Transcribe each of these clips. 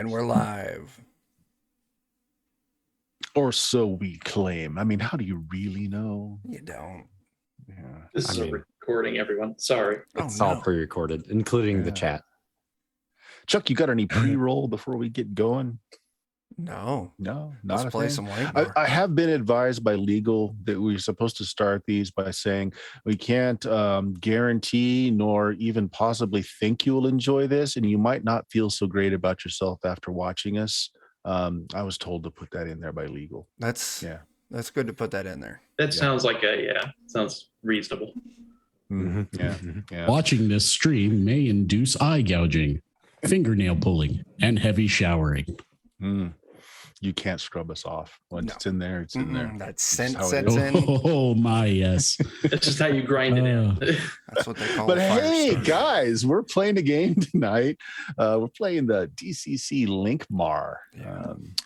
And we're live. Or so we claim. I mean, how do you really know? You don't. Yeah. This is a recording, everyone. Sorry. It's all pre-recorded, including the chat. Chuck, you got any pre-roll before we get going? No, not Let's a play thing. some Lankhmar. I have been advised by legal that we're supposed to start these by saying we can't guarantee nor even possibly think you'll enjoy this, and you might not feel so great about yourself after watching us. I was told to put that in there by legal. That's good to put that in there. That sounds like sounds reasonable. Mm-hmm. Yeah. Watching this stream may induce eye gouging, fingernail pulling, and heavy showering. You can't scrub us off. Once it's in there, it's in there. That scent sets in. Oh my, yes. That's just how you grind it in. That's what they call But it. hey, guys, we're playing a game tonight. We're playing the DCC Lankhmar.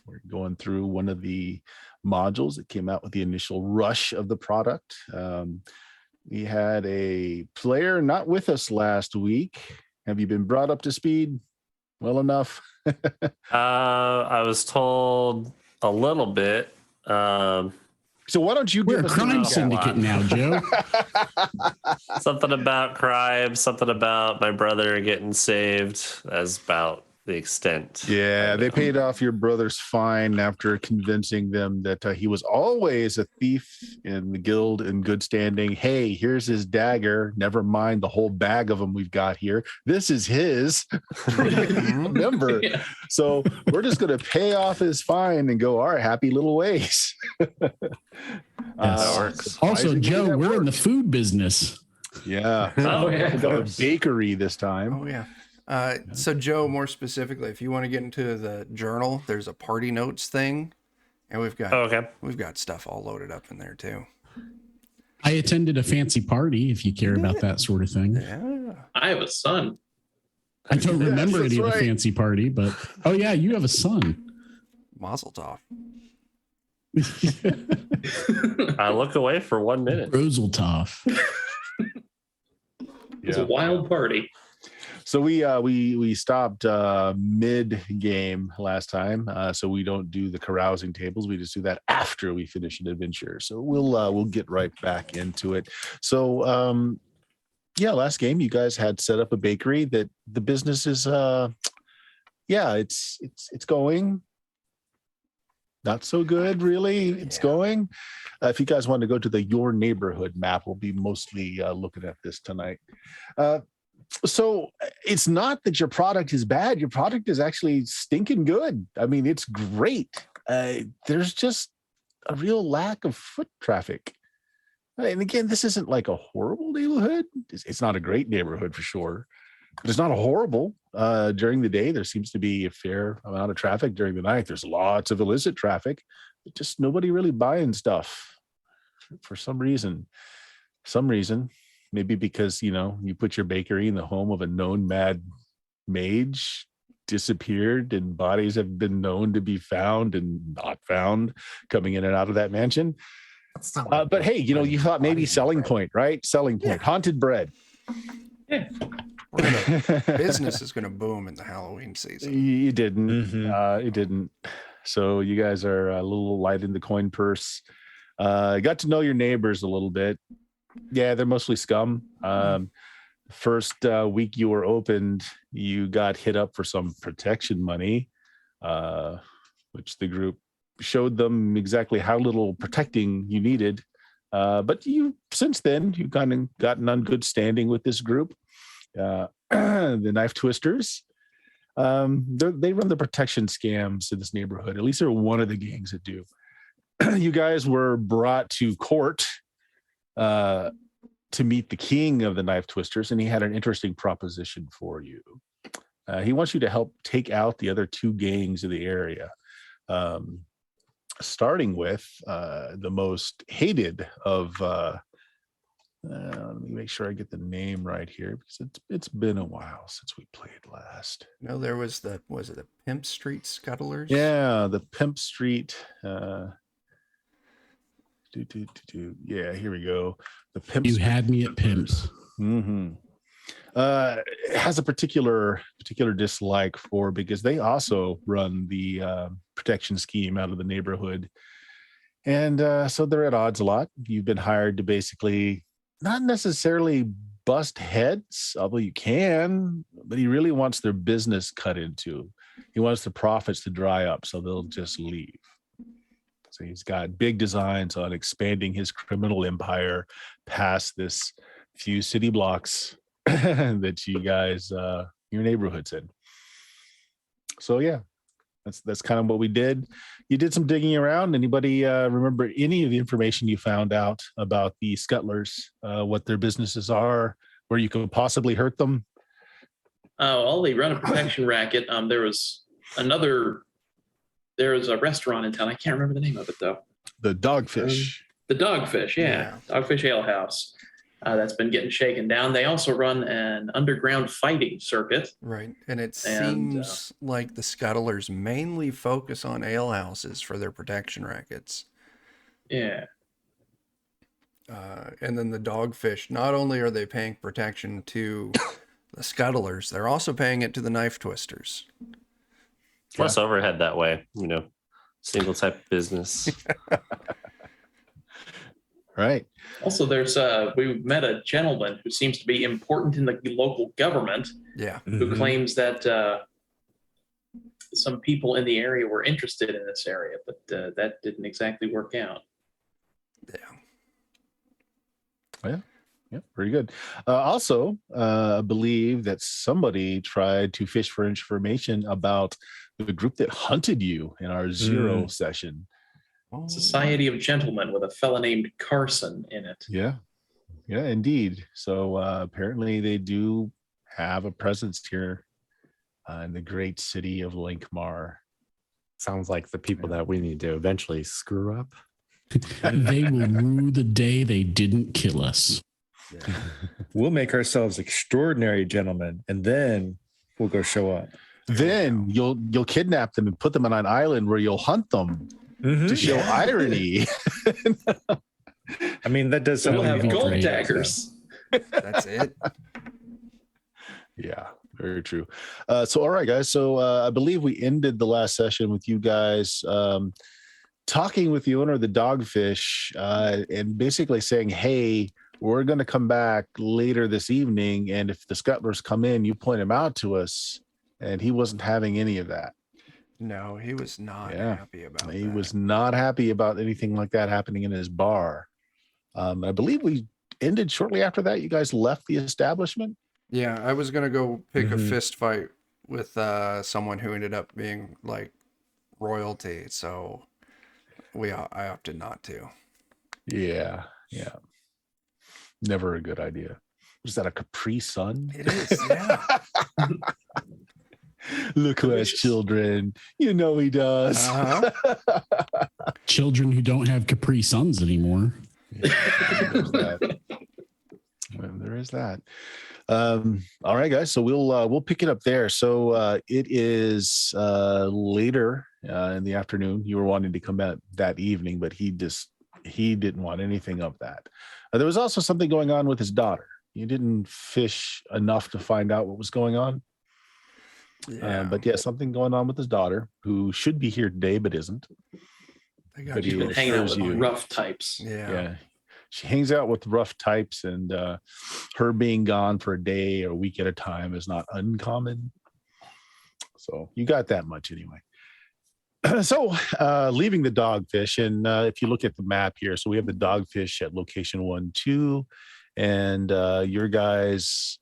We're going through one of the modules that came out with the initial rush of the product. We had a player not with us last week. Have you been brought up to speed well enough? I was told a little bit. So why don't you We're give a us crime syndicate now, Joe. Something about crime, something about my brother getting saved. That's about the extent. Yeah, they paid off your brother's fine after convincing them that he was always a thief in the guild in good standing. Hey, here's his dagger. Never mind the whole bag of them we've got here. This is his. Remember. Yeah. So we're just going to pay off his fine and go our happy little ways. Also, Joe, we're in the food business. Yeah. We got a bakery this time. Oh, yeah. So Joe, more specifically, if you want to get into the journal, there's a party notes thing, and we've got stuff all loaded up in there too. I attended a fancy party, if you care about that sort of thing. Yeah. I have a son. I don't remember any of the fancy party, but you have a son. Mazel tov. I look away for 1 minute. Roseltoff. It's a wild party. So we stopped mid game last time, so we don't do the carousing tables. We just do that after we finish an adventure. So we'll get right back into it. So last game you guys had set up a bakery that the business is it's going not so good really. It's going. If you guys want to go to the your neighborhood map, we'll be mostly looking at this tonight. So it's not that your product is bad. Your product is actually stinking good. I mean, it's great. There's just a real lack of foot traffic. And again, this isn't like a horrible neighborhood. It's not a great neighborhood for sure, but it's not a horrible. During the day, there seems to be a fair amount of traffic. During the night, there's lots of illicit traffic, but just nobody really buying stuff for some reason. Maybe because, you put your bakery in the home of a known mad mage, disappeared, and bodies have been known to be found and not found coming in and out of that mansion. But hey, you thought maybe selling point, right? Selling point, haunted bread. Yeah. Business is going to boom in the Halloween season. You didn't. It didn't. So you guys are a little light in the coin purse. Got to know your neighbors a little bit. Yeah, they're mostly scum. First week you were opened, you got hit up for some protection money, which the group showed them exactly how little protecting you needed. But since then, you've gotten on good standing with this group. The Knife Twisters. They run the protection scams in this neighborhood. At least they're one of the gangs that do. You guys were brought to court to meet the king of the Knife Twisters, and he had an interesting proposition for you. He wants you to help take out the other two gangs in the area, starting with the most hated of. Let me make sure I get the name right here because it's been a while since we played last. No, there was the Pimp Street Scuttlers? Yeah, the Pimp Street. Yeah, here we go. The Pimp. You had me at Pimps. Mm-hmm. has a particular dislike for, because they also run the protection scheme out of the neighborhood, and so they're at odds a lot. You've been hired to basically not necessarily bust heads, although you can, but he really wants their business cut into. He wants the profits to dry up, so they'll just leave. So he's got big designs on expanding his criminal empire past this few city blocks that you guys, your neighborhood's in. So yeah, that's kind of what we did. You did some digging around. Anybody remember any of the information you found out about the Scuttlers, what their businesses are, where you could possibly hurt them? Oh, they run a protection racket. There was a restaurant in town. I can't remember the name of it though. The Dogfish. The Dogfish, yeah. Dogfish Ale House. That's been getting shaken down. They also run an underground fighting circuit. Right. And it seems like the Scuttlers mainly focus on alehouses for their protection rackets. Yeah. And then the Dogfish, not only are they paying protection to the Scuttlers, they're also paying it to the Knife Twisters. Less overhead that way, single type of business. Right. Also, we met a gentleman who seems to be important in the local government. Yeah. Who claims that some people in the area were interested in this area, but that didn't exactly work out. Yeah. Yeah, pretty good. Also, I believe that somebody tried to fish for information about the group that hunted you in our Zero session. Society of Gentlemen with a fella named Carson in it. Yeah, indeed. So apparently they do have a presence here in the great city of Lankhmar. Sounds like the people that we need to eventually screw up. They will rue the day they didn't kill us. Yeah. We'll make ourselves extraordinary gentlemen, and then we'll go show up. Then you'll kidnap them and put them on an island where you'll hunt them to show irony. I mean, that does sound We'll have like gold daggers. That's it. Yeah, very true. So, all right, guys. So I believe we ended the last session with you guys talking with the owner of the Dogfish and basically saying, hey, we're going to come back later this evening, and if the Scuttlers come in, you point them out to us. And he wasn't having any of that. No, he was not happy about that. He was not happy about anything like that happening in his bar. I believe we ended shortly after that. You guys left the establishment? Yeah, I was going to go pick a fist fight with someone who ended up being like royalty. So I opted not to. Yeah. Never a good idea. Was that a Capri Sun? It is, yeah. Look who has children. You know he does. Children who don't have Capri Suns anymore. There is that. All right, guys. So we'll pick it up there. So it is later in the afternoon. You were wanting to come out that evening, but he didn't want anything of that. There was also something going on with his daughter. You didn't fish enough to find out what was going on. Yeah. But something going on with his daughter, who should be here today but isn't. But she's been hanging out with rough types. Yeah. She hangs out with rough types, and her being gone for a day or a week at a time is not uncommon. So you got that much anyway. So leaving the Dogfish, and if you look at the map here, so we have the Dogfish at location 1, 2, and your guys'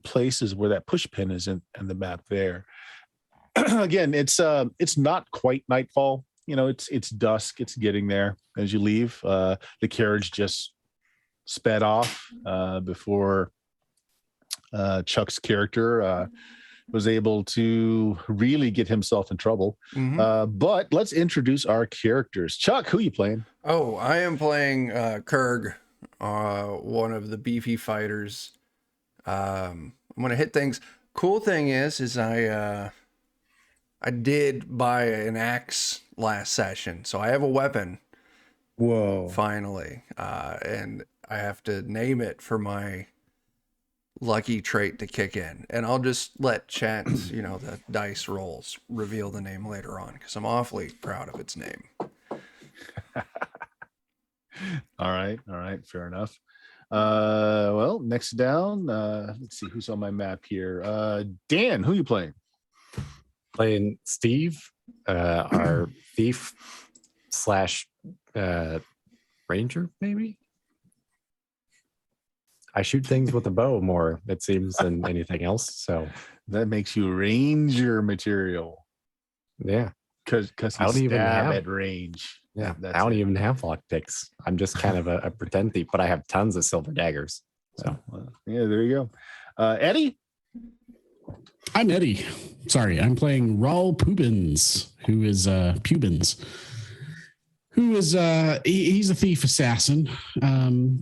places where that push pin is in the map there. Again, it's not quite nightfall. It's dusk. It's getting there as you leave. The carriage just sped off before Chuck's character was able to really get himself in trouble. But let's introduce our characters. Chuck, who are you playing? Oh, I am playing Kurg, one of the beefy fighters. I'm gonna hit things. Cool thing is I did buy an axe last session, so I have a weapon. Whoa! Finally, and I have to name it for my lucky trait to kick in. And I'll just let chance, the dice rolls reveal the name later on because I'm awfully proud of its name. All right. Fair enough. Well, next down, let's see who's on my map here. Dan, who you playing? Playing Steve, our thief slash ranger, maybe. I shoot things with a bow more, it seems, than anything else. So That makes you ranger material yeah, because I don't even have at range. yeah. That's I don't it. even have lock picks. I'm just kind of a pretend thief, but I have tons of silver daggers. So Well, yeah, there you go. Eddie. I'm Eddie. Sorry, I'm playing Raul Pubins, who is Pubins, who is he's a thief assassin,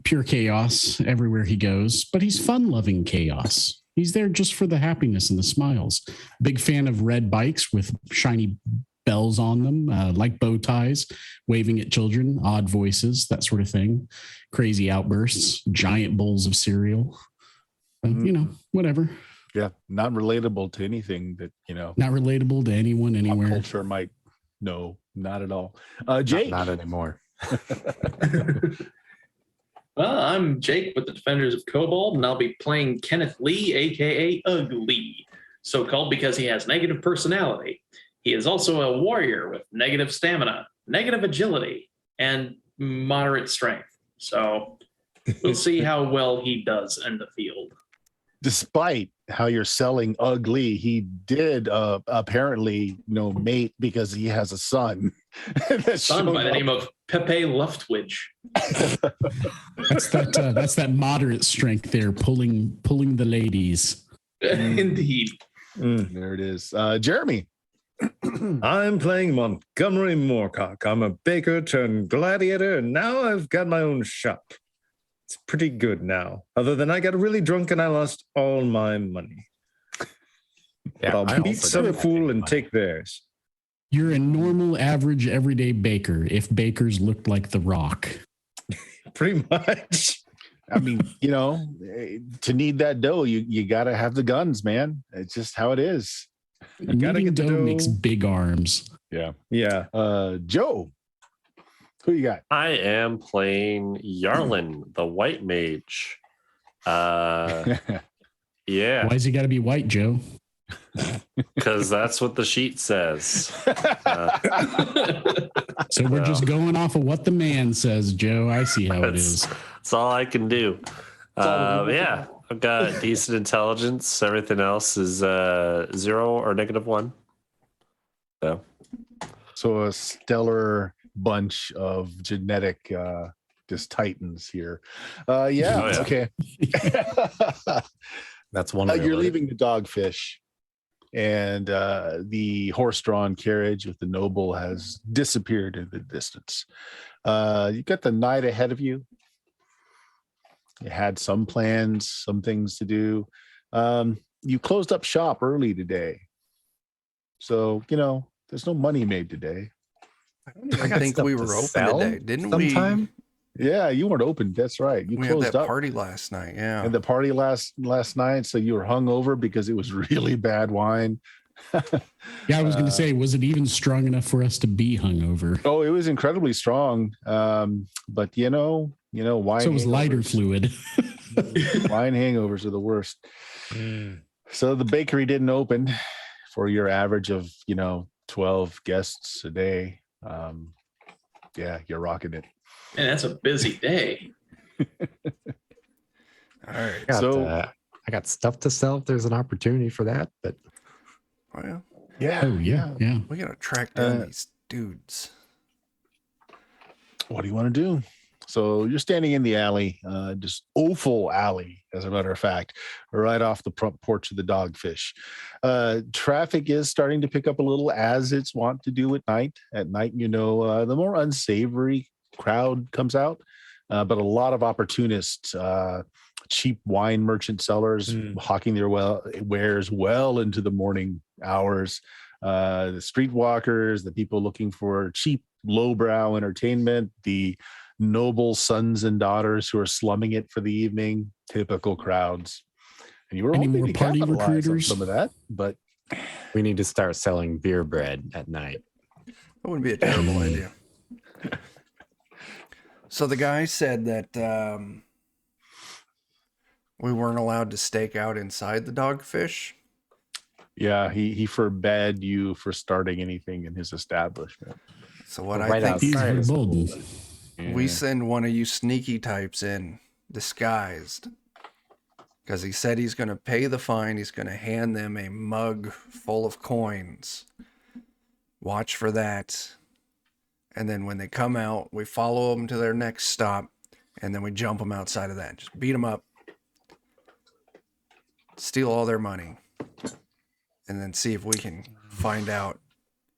pure chaos everywhere he goes, but he's fun-loving chaos. He's there just for the happiness and the smiles. Big fan of red bikes with shiny bells on them, like bow ties, waving at children, odd voices, that sort of thing. Crazy outbursts, giant bowls of cereal. Whatever. Yeah, not relatable to anything that Not relatable to anyone pop anywhere. culture might know. Not at all. Jake. not anymore. Well, I'm Jake with the Defenders of Kobold, and I'll be playing Kenneth Lee, aka Ugly, so called because he has negative personality. He is also a warrior with negative stamina, negative agility, and moderate strength. So we'll see how well he does in the field. Despite how you're selling Ugly, he did apparently mate because he has a son. Son by the name of Pepe Luftwidge. That's that moderate strength there, pulling the ladies. Indeed. There it is. Jeremy. I'm playing Montgomery Moorcock. I'm a baker turned gladiator, and now I've got my own shop. It's pretty good now, other than I got really drunk and I lost all my money. Yeah, But I I'll beat also some don't have fool any and money. take theirs. You're a normal, average, everyday baker. If bakers looked like The Rock, Pretty much. I mean, to need that dough, you got to have the guns, man. It's just how it is. gotta kneading get the dough makes dough. big arms. Yeah. Yeah. Joe. Who you got? I am playing Yarlin, the white mage. Yeah, Why's he got to be white, Joe? because that's what the sheet says. So we're just going off of what the man says, Joe. I see how it is. That's all I can do. Yeah, I've got decent intelligence. Everything else is 0 or -1. So a stellar bunch of genetic just titans here. Oh, yeah. Okay. That's one. You're leaving the dogfish, and the horse-drawn carriage with the noble has disappeared in the distance. You got the night ahead of you. You had some plans, some things to do. You closed up shop early today, so there's no money made today. I got think stuff we to were open sell today, didn't sometime? Yeah, you weren't open. That's right. You we? We had closed that up. party last night. Yeah. And the party last night, so you were hungover because it was really bad wine. Yeah, I was going to say, was it even strong enough for us to be hungover? Oh, it was incredibly strong. But wine. So it was lighter hangovers- fluid. Wine hangovers are the worst. So the bakery didn't open for your average of 12 guests a day. Yeah, you're rocking it. Man, that's a busy day. All right. I got stuff to sell if there's an opportunity for that. But Well, Yeah. Oh, yeah. we got to track down these dudes. What do you want to do? So you're standing in the alley, just awful alley, as a matter of fact, right off the front porch of the Dogfish. Traffic is starting to pick up a little, as it's wont to do at night. At night, the more unsavory crowd comes out, but a lot of opportunists, cheap wine merchant sellers, hawking their wares well into the morning hours. The streetwalkers, the people looking for cheap, lowbrow entertainment, the noble sons and daughters who are slumming it for the evening, typical crowds. And you were Any hoping more to party capitalize on recruiters? some of that, but We need to start selling beer bread at night. That wouldn't be a terrible idea. So the guy said that we weren't allowed to stake out inside the dogfish. yeah, he forbade you for starting anything in his establishment. So what Right I think He's outside is verboten. we send one of you sneaky types in disguised, because he said he's going to pay the fine. He's going to hand them a mug full of coins. Watch for that. And then when they come out, we follow them to their next stop, and then we jump them outside of that. Just beat them up, steal all their money, and then see if we can find out,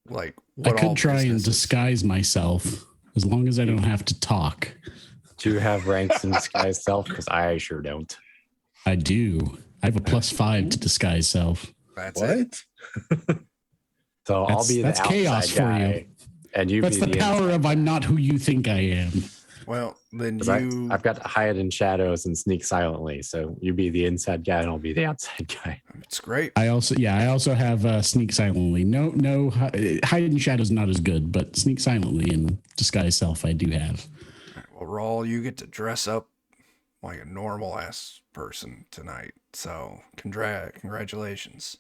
like, I what all could try and business is. disguise myself as long as I don't have to talk. Do you have ranks in disguise self? Because I sure don't. I do. I have a +5 to disguise self. That's it. What? So I'll be the That's outside chaos for guy, you. and you That's be the the power inside of I'm not who you think I am. Well, then 'Cause I've got to hide in shadows and sneak silently. So you be the inside guy, and I'll be the outside guy. it's great. I also have sneak silently. No, hide in shadows not as good, but sneak silently and disguise self I do have. Well, Rawl, you get to dress up like a normal ass person tonight. So, congratulations.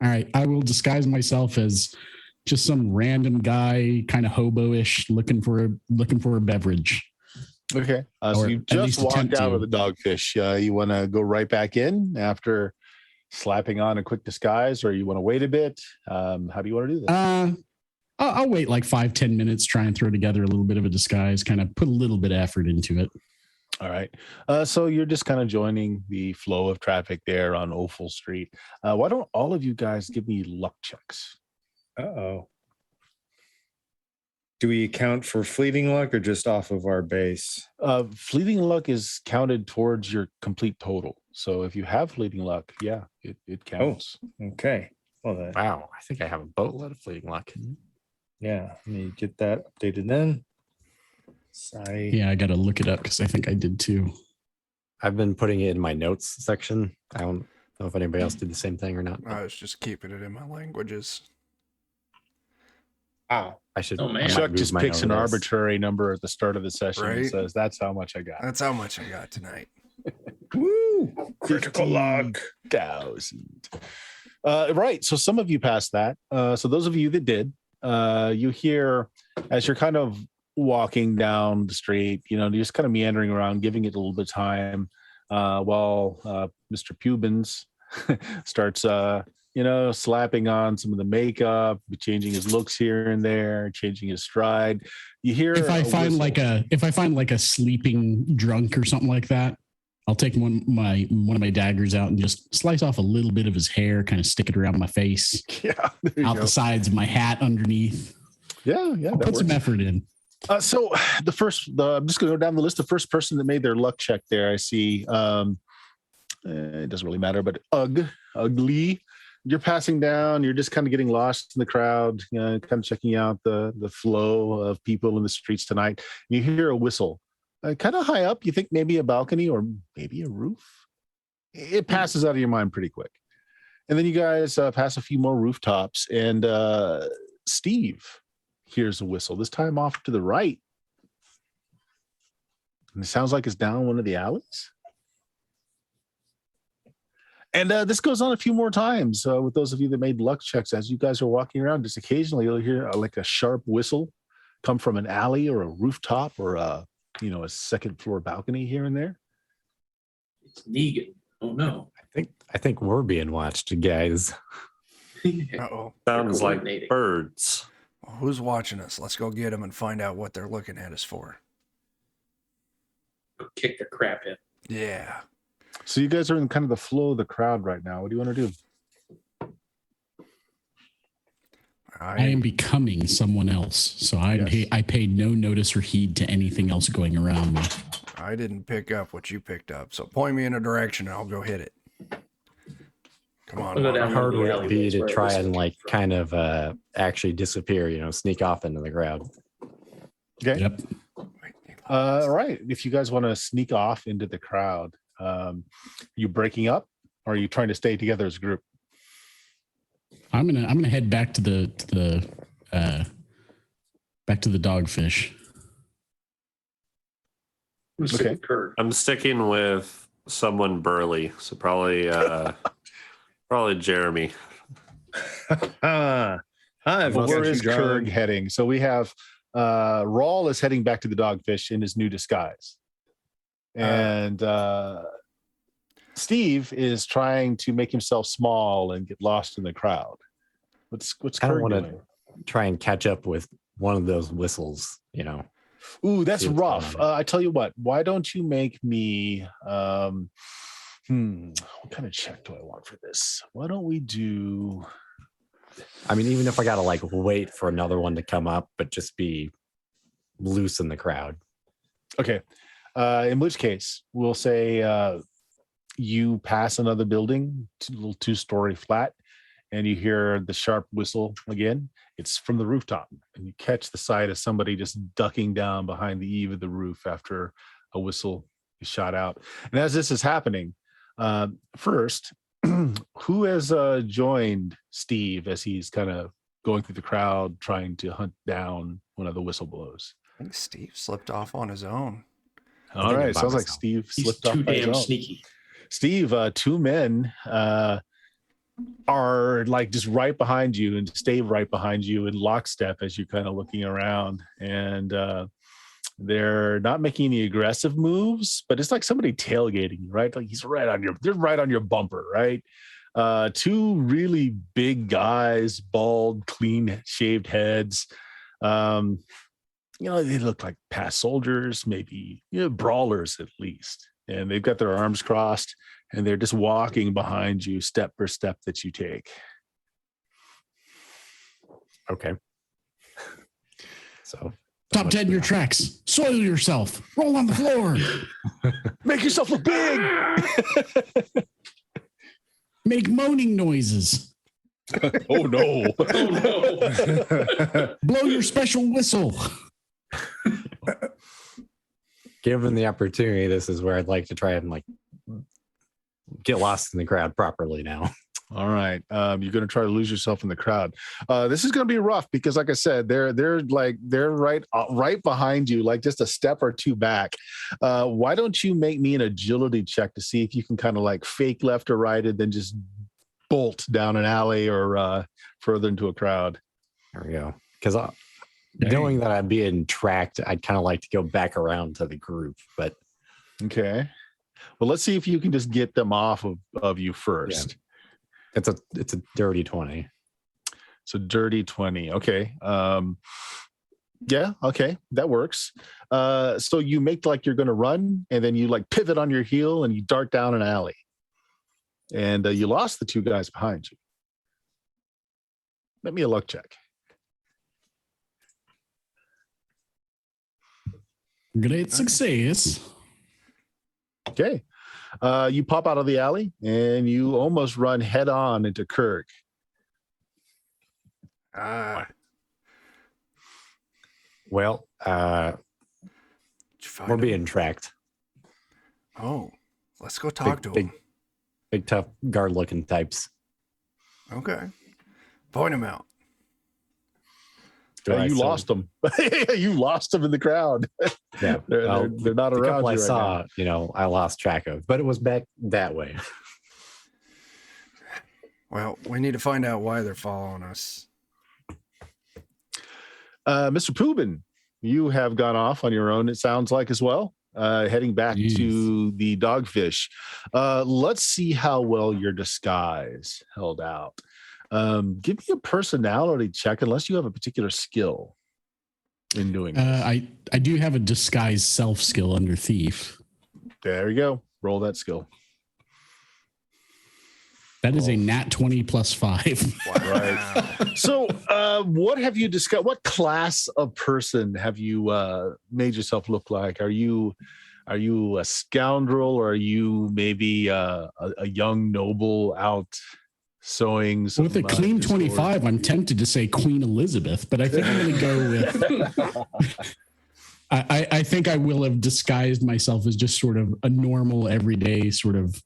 All right, I will disguise myself as just some random guy, kind of hobo-ish, looking for a beverage. Okay. So Or you at just least walked attempt out to. of the dogfish. You want to go right back in after slapping on a quick disguise, or you want to wait a bit? How do you want to do this? I'll wait like 5-10 minutes, try and throw together a little bit of a disguise, kind of put a little bit of effort into it. All right. So you're just kind of joining the flow of traffic there on Ophel Street. Why don't all of you guys give me luck checks? Uh-oh. Do we account for fleeting luck or just off of our base? Fleeting luck is counted towards your complete total. So if you have fleeting luck, yeah, it counts. Okay. Well, then, Wow, I think I have a boatload of fleeting luck. yeah, let me get that updated then. Yeah, I got to look it up because I think I did too. I've been putting it in my notes section. I don't know if anybody else did the same thing or not. I was just keeping it in my languages. Wow. I should. Oh, man. I might Chuck move just mine picks an over this. arbitrary number at the start of the session and Right. says, "That's how much I got." That's how much I got tonight. Woo! Critical luck. 50,000. Right. So some of you passed that. So those of you that did, you hear as you're kind of walking down the street, you're just kind of meandering around, giving it a little bit of time, while Mr. Pubins starts, slapping on some of the makeup, changing his looks here and there, changing his stride. You hear If I a find whistle. like a sleeping drunk or something like that, I'll take one of my daggers out and just slice off a little bit of his hair, kind of stick it around my face, Yeah, there you out go. the sides of my hat underneath. Yeah, I'll that put some works. effort in. So I'm just going to go down the list. The first person that made their luck check there, I see. It doesn't really matter, but ugly. You're passing down. You're just kind of getting lost in the crowd, kind of checking out the flow of people in the streets tonight. You hear a whistle, kind of high up. You think maybe a balcony or maybe a roof. It passes out of your mind pretty quick, and then you guys pass a few more rooftops, and Steve hears a whistle, this time off to the right. And it sounds like it's down one of the alleys. And this goes on a few more times with those of you that made luck checks. As you guys are walking around, just occasionally you'll hear like a sharp whistle come from an alley or a rooftop or a second floor balcony here and there. It's Negan. Oh no. I think we're being watched, guys. Uh-oh. Sounds like Coordinating. birds. Well, who's watching us? Let's go get them and find out what they're looking at us for. Kick the crap in. Yeah. So you guys are in kind of the flow of the crowd right now. What do you want to do? I am becoming someone else, so I paid no notice or heed to anything else going around me. I didn't pick up what you picked up, so point me in a direction and I'll go hit it. Come on. I'll go Mark. down. How hard would the it be alleyways to where I try was and looking from. kind of actually disappear? Sneak off into the crowd. Okay. Yep. Wait, All right. If you guys want to sneak off into the crowd, you breaking up, or are you trying to stay together as a group? I'm gonna head back to the dogfish. Okay. I'm sticking with someone burly, so probably Jeremy. Hi, Where is Kurg heading? So we have Rawl is heading back to the dogfish in his new disguise, and Steve is trying to make himself small and get lost in the crowd. What's I don't Kurg want to doing? try and catch up with one of those whistles, Ooh, that's See what's rough. going on. I tell you what. Why don't you make me? What kind of check do I want for this? Why don't we do? I mean, even if I got to like wait for another one to come up, but just be loose in the crowd. Okay. In which case, we'll say you pass another building, little 2-story flat, and you hear the sharp whistle again. It's from the rooftop, and you catch the sight of somebody just ducking down behind the eave of the roof after a whistle is shot out. And as this is happening, first, who has joined Steve as he's kind of going through the crowd trying to hunt down one of the whistle blows? I think Steve slipped off on his own. All right, by sounds like myself. Steve He's slipped off too by his damn own. sneaky. Steve, 2 men are like just right behind you and stay right behind you in lockstep as you're kind of looking around, and they're not making any aggressive moves, but it's like somebody tailgating you, right? Like they're right on your bumper, right? 2 really big guys, bald, clean shaved heads. They look like past soldiers, maybe, brawlers at least. And they've got their arms crossed, and they're just walking behind you step for step that you take. Okay. So Top 10 your tracks. Soil yourself. Roll on the floor. Make yourself look big. Make moaning noises. Oh, no. Oh no. Blow your special whistle. given the opportunity, this is where I'd like to try and like get lost in the crowd properly now. All right. You're going to try to lose yourself in the crowd. This is going to be rough because, like I said, they're right behind you, like just a step or 2 back. Why don't you make me an agility check to see if you can kind of like fake left or right and then just bolt down an alley or further into a crowd. There we go. Because knowing that I'm being tracked, I'd kind of like to go back around to the group. But okay. Well, let's see if you can just get them off of you first. Yeah. It's a dirty 20. So dirty 20. Okay. Yeah. Okay. That works. So you make like you're going to run, and then you like pivot on your heel and you dart down an alley, and you lost the 2 guys behind you. Let me a luck check. Great success. Okay. You pop out of the alley and you almost run head on into Kurg. Well, we're being tracked. Oh, let's go talk to him. Big tough guard looking types. Okay. Point him out. You lost them. You lost them in the crowd. Yeah, they're not the around couple you I right saw, now. I lost track of, but it was back that way. Well, we need to find out why they're following us. Mr. Poobin, you have gone off on your own, it sounds like, as well, heading back to the dogfish. Let's see how well your disguise held out. Give me a personality check, unless you have a particular skill in doing this. I do have a disguise self skill under thief. There you go. Roll that skill. That is a nat 20 plus 5. Right. So, what have you discussed? What class of person have you made yourself look like? Are you a scoundrel, or are you maybe a young noble out sewing? With a clean 25, I'm tempted to say Queen Elizabeth, but I think I'm going to go with I think I will have disguised myself as just sort of a normal, everyday sort of,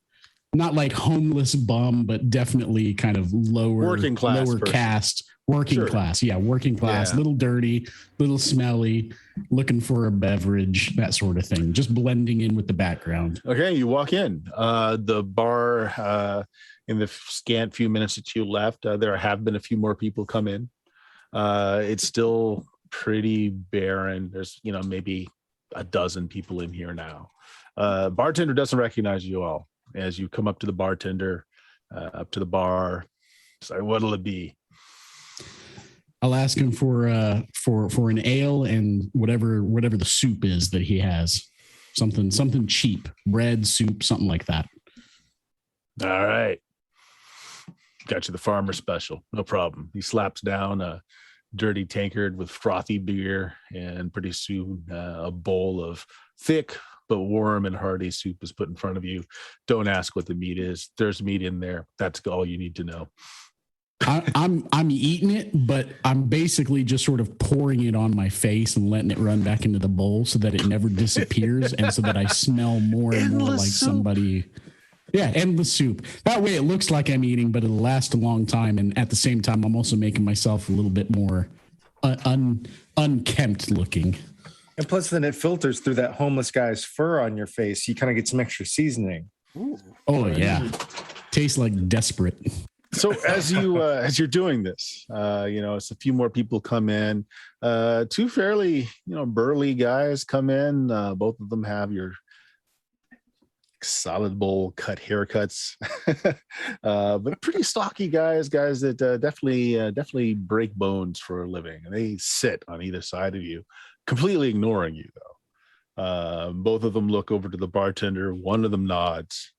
not like homeless bum, but definitely kind of lower person. caste, working Sure. class. Yeah, working class, Yeah. little dirty, little smelly, looking for a beverage, that sort of thing. Just blending in with the background. Okay, you walk in. The bar, in the scant few minutes that you left, there have been a few more people come in. It's still pretty barren. There's, maybe a dozen people in here now. Bartender doesn't recognize you all as you come up to the bartender, up to the bar. Sorry, what'll it be? I'll ask him for an ale and whatever the soup is that he has. Something cheap, bread, soup, something like that. All right. Got you the farmer special. No problem. He slaps down a dirty tankard with frothy beer, and pretty soon a bowl of thick but warm and hearty soup is put in front of you. Don't ask what the meat is. There's meat in there. That's all you need to know. I'm eating it, but I'm basically just sort of pouring it on my face and letting it run back into the bowl so that it never disappears, and so that I smell more and more like somebody. Yeah, endless soup. That way it looks like I'm eating, but it'll last a long time. And at the same time, I'm also making myself a little bit more unkempt looking. And plus, then it filters through that homeless guy's fur on your face. You kind of get some extra seasoning. Ooh. Oh, yeah. Tastes like desperate. So as you're doing this, it's a few more people come in. Two fairly, burly guys come in. Both of them have your solid bowl cut haircuts, but pretty stocky guys that definitely break bones for a living. And they sit on either side of you, completely ignoring you though. Both of them look over to the bartender. One of them nods.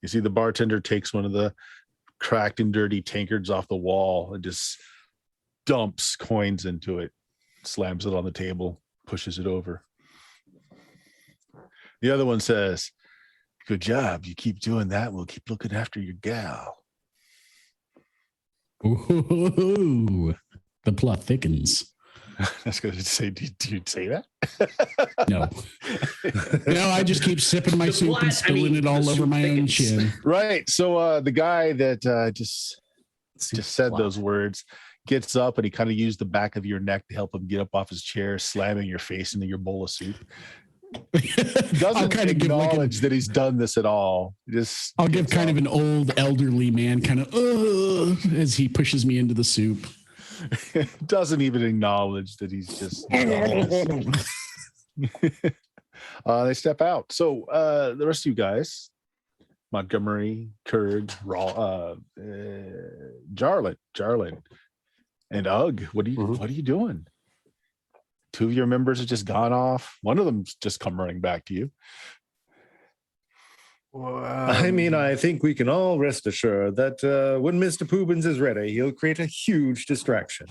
You see the bartender takes one of the cracked and dirty tankards off the wall and just dumps coins into it, slams it on the table, pushes it over. The other one says, "Good job. You keep doing that. We'll keep looking after your gal." Ooh, the plot thickens. That's going to say, do you say that? No. No, I just keep sipping my soup and spilling it all over my own chin. Right. So the guy that just said those words gets up, and he kind of used the back of your neck to help him get up off his chair, slamming your face into your bowl of soup. Doesn't acknowledge that he's done this at all. I'll give kind of an old elderly man kind of as he pushes me into the soup. Doesn't even acknowledge that he's just they step out. So the rest of you guys, Montgomery, Kurg, Jarlin, and Ugg, what are you doing? Two of your members have just gone off. One of them's just come running back to you. I think we can all rest assured that when Mr. Poobins is ready, he'll create a huge distraction.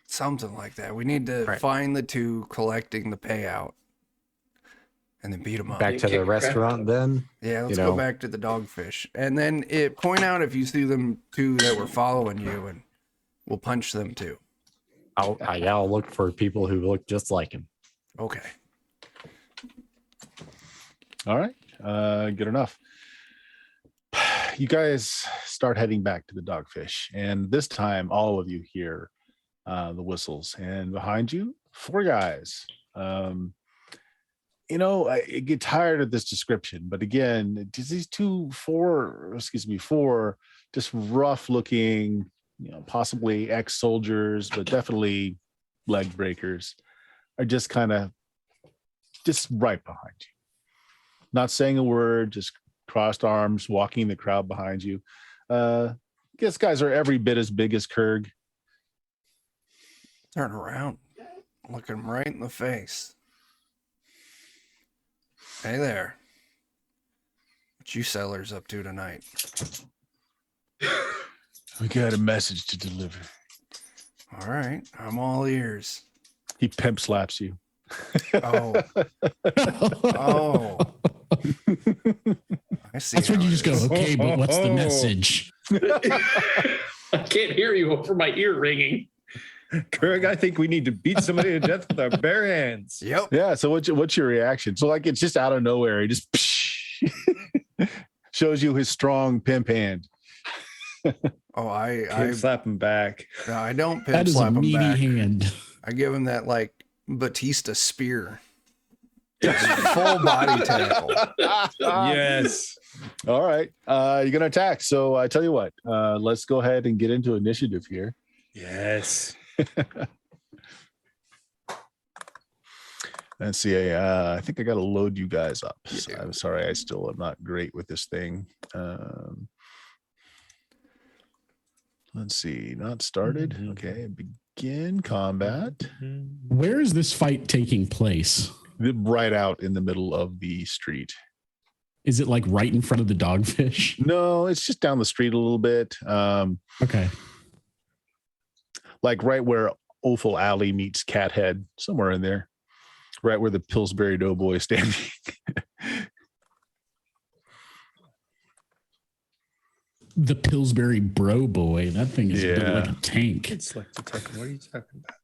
Something like that. We need to find the two collecting the payout and then beat them up. Back to the restaurant then? Yeah, let's go back to the Dogfish. And then point out if you see them two that were following you, and we'll punch them too. I'll look for people who look just like him. Okay. All right. Good enough. You guys start heading back to the Dogfish, and this time all of you hear the whistles, and behind you, 4 guys. I get tired of this description, but again, these 4 just rough looking, possibly ex-soldiers, but definitely leg breakers, are just right behind you. Not saying a word, just crossed arms, walking the crowd behind you. These guys are every bit as big as Kurg. Turn around, look him right in the face. Hey there. What you sellers up to tonight? We got a message to deliver. All right, I'm all ears. He pimp slaps you. Oh. I see. That's when you just go, okay, but what's the message? I can't hear you over my ear ringing. Kirk, I think we need to beat somebody to death with our bare hands. Yep. Yeah. So what's your reaction? So like it's just out of nowhere. He just shows you his strong pimp hand. Oh, I Can't slap him back. no, I don't That pimp is a slap him meaty back. hand. I give him that like Batista spear. Just full body tackle. Yes. All right. You're gonna attack. So I tell you what. Let's go ahead and get into initiative here. Yes. Let's see. I think I got to load you guys up. You So do. I'm sorry. I still am not great with this thing. Let's see. Not started. Okay. Begin combat. Where is this fight taking place? Right out in the middle of the street. Is it like right in front of the dogfish? No, it's just down the street a little bit. Okay. Like right where Offal Alley meets Cathead, somewhere in there. Right where the Pillsbury Doughboy is standing. The Pillsbury Bro Boy. That thing is built like a tank. It's like the Tekken. What are you talking about?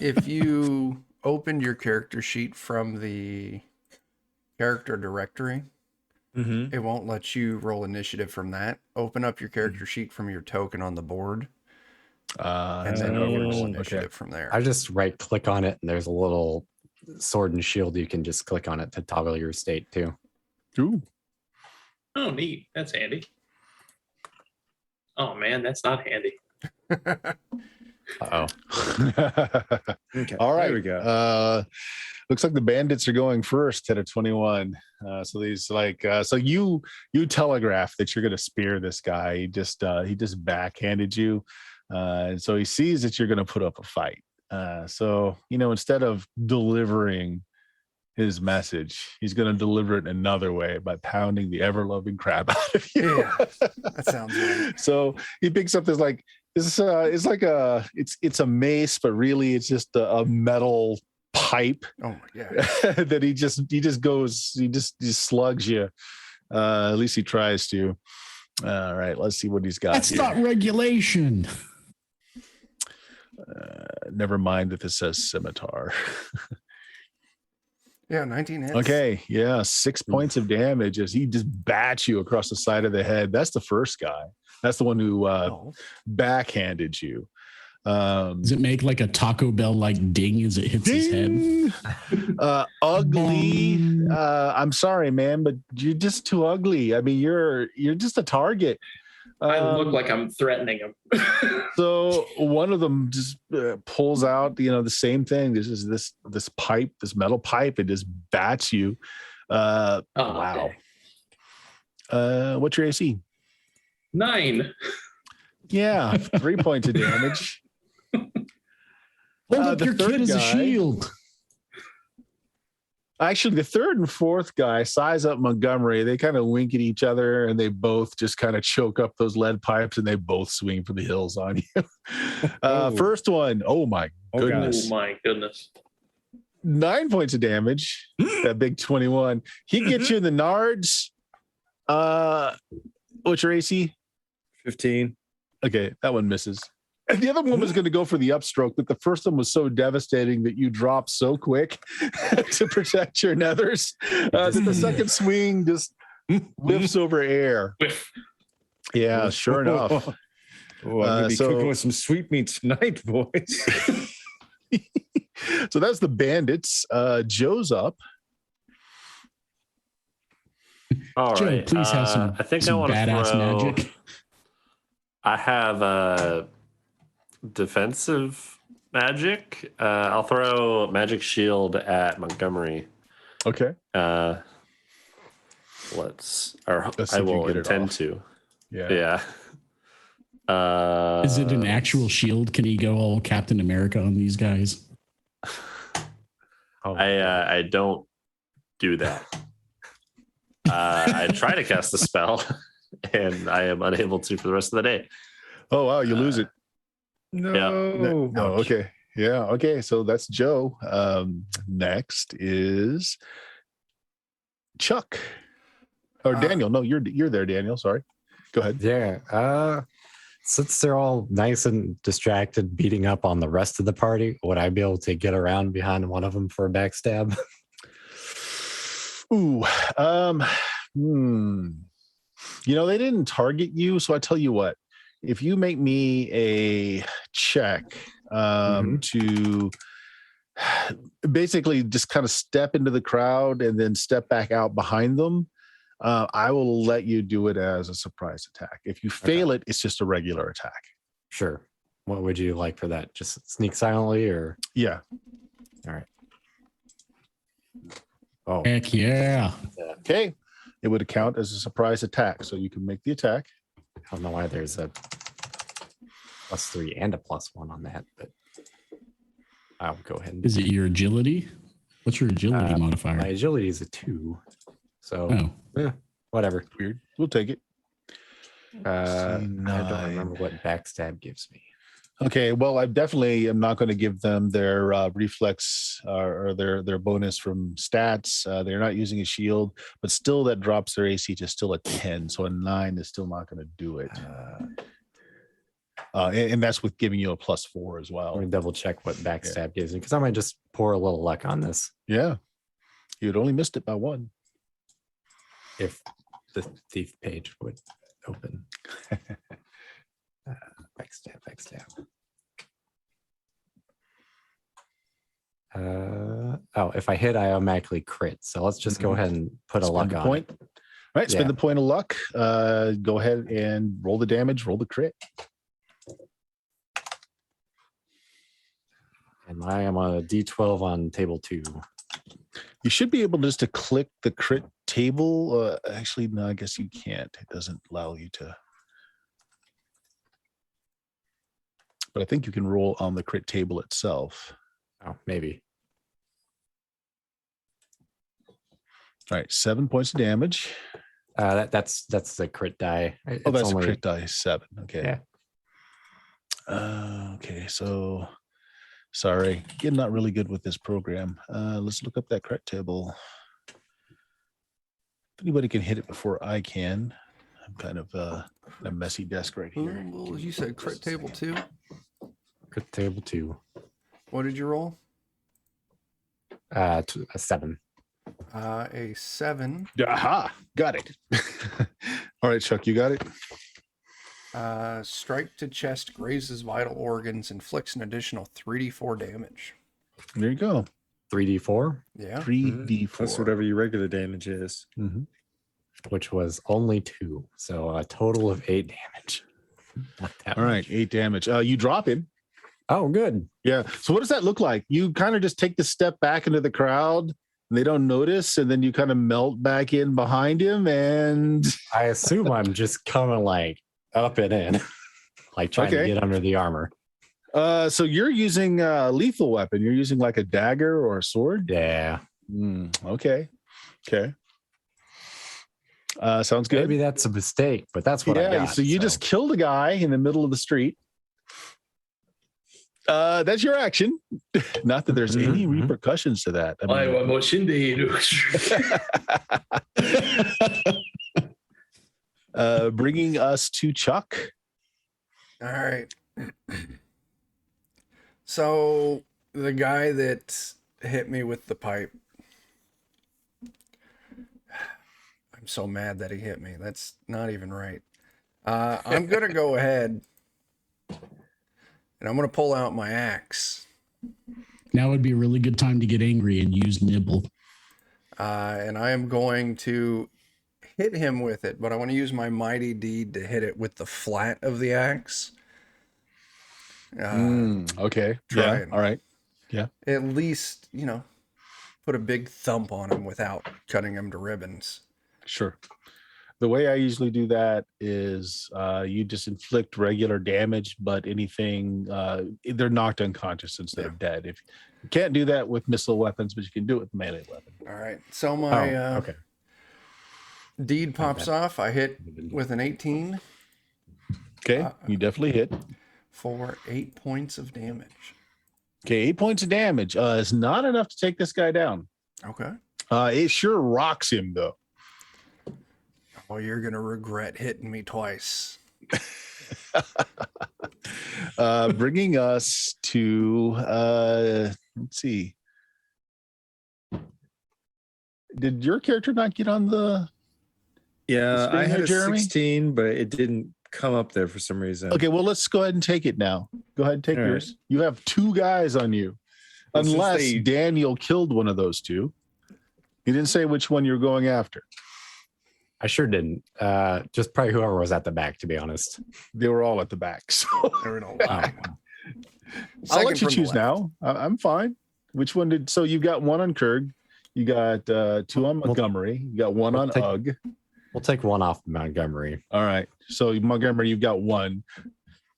If you opened your character sheet from the character directory, Mm-hmm. it won't let you roll initiative from that. Open up your character sheet from your token on the board, and then you can roll initiative from there. I just right click on it and there's a little sword and shield. You can just click on it to toggle your state too. Ooh. Oh, neat. That's handy. Oh, man, that's not handy. Uh-oh. Okay. All right. There we go. Looks like the bandits are going first at a 21. So these like so you telegraph that you're gonna spear this guy. He just backhanded you. And so he sees that you're gonna put up a fight. So instead of delivering his message, he's gonna deliver it another way by pounding the ever-loving crap out of you. Yeah, that sounds right. So he picks up this like this it's like it's a mace, but really it's just a metal pipe Oh my god. that he just slugs you. At least he tries to. All right, let's see what he's got. That's here. not regulation. Never mind that this says scimitar. Yeah, 19 hits. Okay, yeah, 6 points of damage as he just bats you across the side of the head. That's the first guy. That's the one who Oh. backhanded you. Does it make like a Taco Bell like ding as it hits his head? Ding! Ugly. I'm sorry, man, but you're just too ugly. I mean, you're just a target. I look like I'm threatening him. So one of them just pulls out, the same thing. This is this pipe, this metal pipe. It just bats you. Wow. Okay. What's your AC? 9. Yeah, 3 points of damage. Hold up the your third kid as a guy- shield. Actually, the third and fourth guy size up Montgomery. They kind of wink at each other, and they both just kind of choke up those lead pipes, and they both swing for the hills on you. First one, oh my Oh, God. goodness, Oh, my goodness. 9 points of damage. That big 21. He gets you in the nards. What's your AC? 15. Okay, that one misses. And the other one was going to go for the upstroke, but the first one was so devastating that you dropped so quick to protect your nethers that the second swing just whiffs over air. Whiff. Yeah, sure enough. Oh, I'm gonna be so- cooking with some sweetmeats tonight, boys. So that's the bandits. Joe's up. All Joe, right. please have some, I think I some want to badass throw. magic. I have defensive magic. I'll throw magic shield at Montgomery. Okay. Let's see I if you will get it intend off. to. Yeah. Yeah. Is it an actual shield? Can he go all Captain America on these guys? Oh, I don't do that. I try to cast the spell, and I am unable to for the rest of the day. Oh, wow. You lose it. No. No. Okay. Yeah. Okay. So that's Joe. Next is Chuck or Daniel. No, you're there, Daniel. Sorry. Go ahead. yeah. Since they're all nice and distracted, beating up on the rest of the party, would I be able to get around behind one of them for a backstab? Ooh, they didn't target you, so I tell you what. If you make me a check to basically just kind of step into the crowd and then step back out behind them, I will let you do it as a surprise attack. If you fail it, it's just a regular attack. Sure. What would you like for that? Just sneak silently or? Yeah. All right. Oh, Heck yeah. Okay. It would count as a surprise attack, so you can make the attack. I don't know why there's a +3 and a +1 on that, but I'll go ahead and. Is it your agility? What's your agility modifier? My agility is a 2. So, whatever. Weird. We'll take it. I don't remember what backstab gives me. Okay, well, I definitely am not going to give them their reflex or their bonus from stats. They're not using a shield, but still that drops their AC to still a 10. So a 9 is still not going to do it. And that's with giving you a +4 as well. Let me double check what backstab gives me because I might just pour a little luck on this. Yeah. You'd only missed it by 1. If the thief page would open. Backstab. If I hit, I automatically crit. So let's just go ahead and put a luck on point. it. All right, spend the point of luck. Go ahead and roll the damage, roll the crit. And I am on a D12 on table 2. You should be able just to click the crit table. Actually, no, I guess you can't. It doesn't allow you to. But I think you can roll on the crit table itself. Oh, maybe. All right, 7 points of damage. That's the crit die. That's only, a crit die 7. Okay. Yeah. Okay, so sorry, I'm not really good with this program. Let's look up that crit table. If anybody can hit it before I can, I'm kind of a messy desk right here. Well, you said crit table 2. Crit table 2. What did you roll? A 7. A 7. Aha, got it. All right, Chuck, you got it. Strike to chest grazes vital organs, inflicts an additional 3d4 damage. There you go. 3d4? Yeah. 3d4. Plus whatever your regular damage is. Mm-hmm. Which was only 2. So a total of 8 damage. Not that All right, much. 8 damage. You drop him. Oh, good. Yeah. So what does that look like? You kind of just take the step back into the crowd and they don't notice, and then you kind of melt back in behind him, and I assume I'm just coming like up and in, like trying to get under the armor. So you're using a lethal weapon. You're using like a dagger or a sword? Yeah. Okay. Sounds good. Maybe that's a mistake, but that's what I got. So you just killed a guy in the middle of the street. That's your action. Not that there's any repercussions to that. Bringing us to Chuck. All right. So the guy that hit me with the pipe, I'm so mad that he hit me. That's not even right. I'm going to go ahead and I'm going to pull out my axe. Now would be a really good time to get angry and use nibble. And I am going to hit him with it, but I want to use my mighty deed to hit it with the flat of the axe. Okay. Try Yeah. All right. Yeah. At least, put a big thump on him without cutting him to ribbons. Sure. The way I usually do that is you just inflict regular damage, but anything, they're knocked unconscious instead of dead. If you can't do that with missile weapons, but you can do it with melee weapon. All right. So my deed pops off. I hit with an 18. Okay. You definitely hit. For 8 points of damage. Okay. 8 points of damage is not enough to take this guy down. Okay. It sure rocks him, though. Oh, you're going to regret hitting me twice. Bringing us to let's see. Did your character not get on the? Yeah, screen I had there, a Jeremy? 16, but it didn't come up there for some reason. Okay, well, let's go ahead and take it now. Go ahead and take All right. yours. You have 2 guys on you, Well, since unless they- Daniel killed one of those 2. He didn't say which one you're going after. I sure didn't. Just probably whoever was at the back, to be honest. They were all at the back. So They were in a Oh, line. I'll Second let you from the choose left. now. I'm fine. Which one did? So you've got 1 on Kurg. You got 2 on Montgomery. You got 1 on We'll take- Ugg. we'll take one off Montgomery. All right. So Montgomery, you've got 1.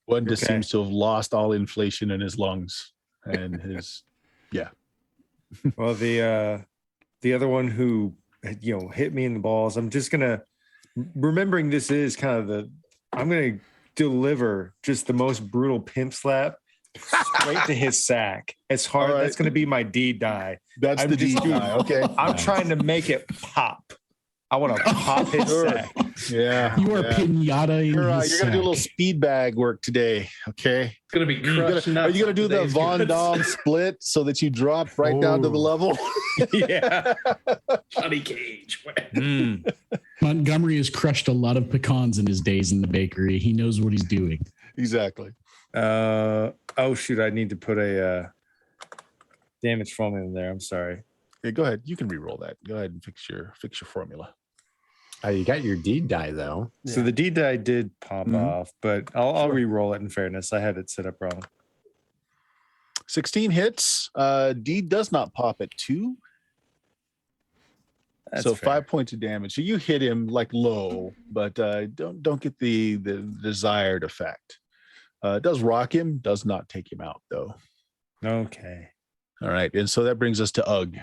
One just Okay. seems to have lost all inflation in his lungs and his. Well, the other one who hit me in the balls. I'm just gonna remembering this is kind of I'm gonna deliver just the most brutal pimp slap straight to his sack. It's hard. All right. That's gonna be my D die. That's I'm the just D doing- guy. Okay. I'm trying to make it pop. I want to pop his Sure. sack. Yeah. You are yeah. pinata. You're going to do a little speed bag work today. Okay. It's gonna be crushed Are nuts you going to do on the today's Von goods. Dom split so that you drop right down to the Oh. level? Yeah. Johnny Cage. Montgomery has crushed a lot of pecans in his days in the bakery. He knows what he's doing. Exactly. Oh shoot! I need to put a damage formula in there. I'm sorry. Yeah, go ahead. You can re-roll that. Go ahead and fix your formula. You got your D die, though. So the D die did pop Mhm. off, but I'll Sure. re-roll it in fairness. I had it set up wrong. 16 hits. D does not pop at 2. That's so fair. 5 points of damage. So you hit him like low, but don't get the desired effect. It does rock him, does not take him out though. Okay. All right, and so that brings us to Ugg.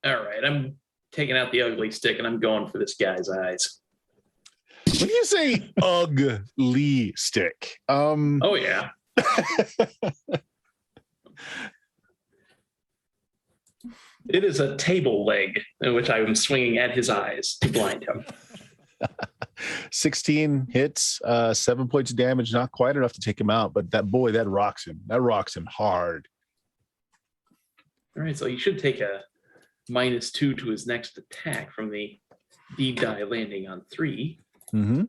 All right, I'm taking out the ugly stick and I'm going for this guy's eyes. When you say ugly stick, Oh yeah. It is a table leg in which I am swinging at his eyes to blind him. 16 hits, 7 points of damage, not quite enough to take him out, but that rocks him. That rocks him hard. All right, so he should take a -2 to his next attack from the D die landing on 3. Mm-hmm.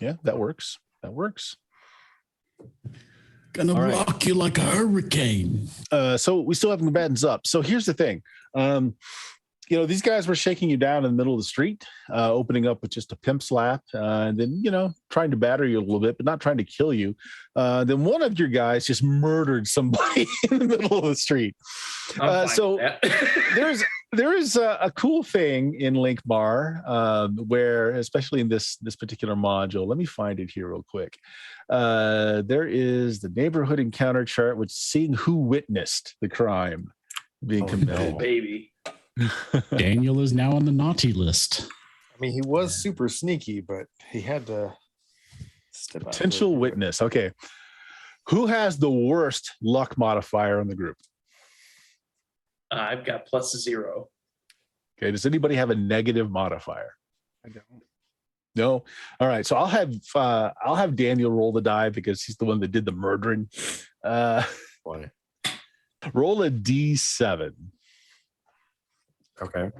Yeah, that works. That works. Gonna All right. rock you like a hurricane. So we still have combatants up. So here's the thing. These guys were shaking you down in the middle of the street, opening up with just a pimp slap, and then, trying to batter you a little bit, but not trying to kill you. Then one of your guys just murdered somebody in the middle of the street. I'm fine So with that. there is a cool thing in Lankhmar where, especially in this particular module, let me find it here real quick. There is the neighborhood encounter chart, which is seeing who witnessed the crime being Oh, committed. no. Baby. Daniel is now on the naughty list. I mean, he was super sneaky, but he had to step out. Potential witness. Okay. Who has the worst luck modifier in the group? I've got +0. Okay. Does anybody have a negative modifier? I don't. No. All right. So I'll have Daniel roll the die because he's the one that did the murdering. Boy. Roll a D7. Okay.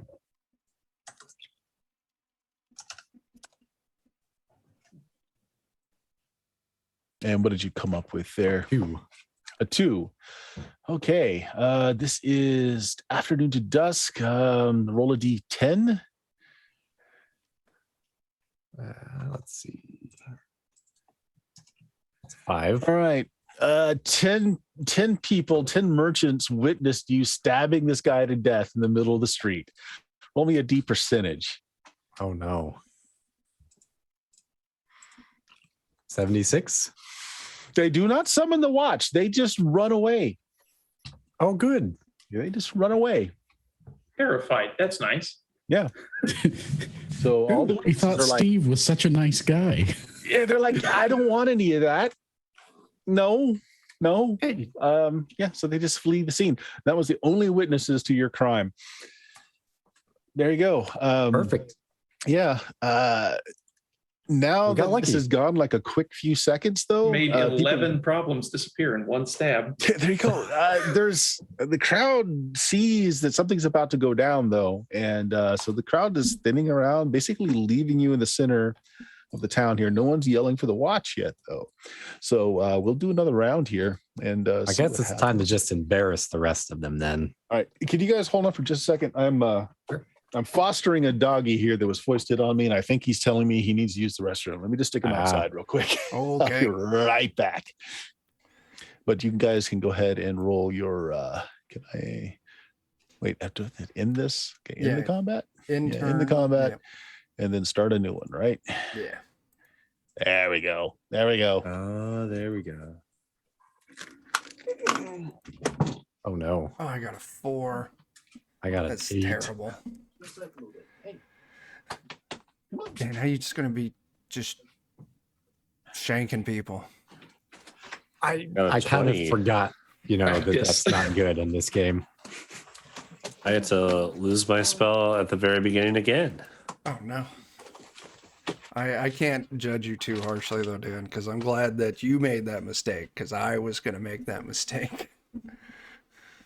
And what did you come up with there? 2. A 2. Okay. This is afternoon to dusk. Roll a D10. Let's see. It's 5. All right. 10 people, 10 merchants witnessed you stabbing this guy to death in the middle of the street. Roll me a D percentage. Oh no. 76. They do not summon the watch. They just run away. Oh, good. They just run away. Terrified. That's nice. So all the I thought witnesses are like, Steve was such a nice guy. yeah, they're like, I don't want any of that. No. Hey. Yeah, so they just flee the scene. That was the only witnesses to your crime. There you go. Perfect. Yeah. Now We got that lucky. this has gone like a quick few seconds, though, Made people- 11 problems disappear in one stab. there you go. There's the crowd sees that something's about to go down, though, and so the crowd is thinning around, basically leaving you in the center of the town here. No one's yelling for the watch yet, though. So we'll do another round here, and I guess it's time to just embarrass the rest of them then. All right, can you guys hold on for just a second? I'm fostering a doggy here that was foisted on me, and I think he's telling me he needs to use the restroom. Let me just stick him outside real quick. I'll Okay. be right back. But you guys can go ahead and roll your. Can I wait? Have to end this? Okay, end the combat. In In the combat, and then start a new one. Right? Yeah. There we go. There we go. Oh, there we go. Oh no, Oh, I got a 4. I got That's an 8. terrible. And how you just gonna be just shanking people? I Got a kind of 20. forgot, that Yes. that's not good in this game. I had to lose my spell at the very beginning again. Oh no. I can't judge you too harshly though, Dan, because I'm glad that you made that mistake, because I was gonna make that mistake.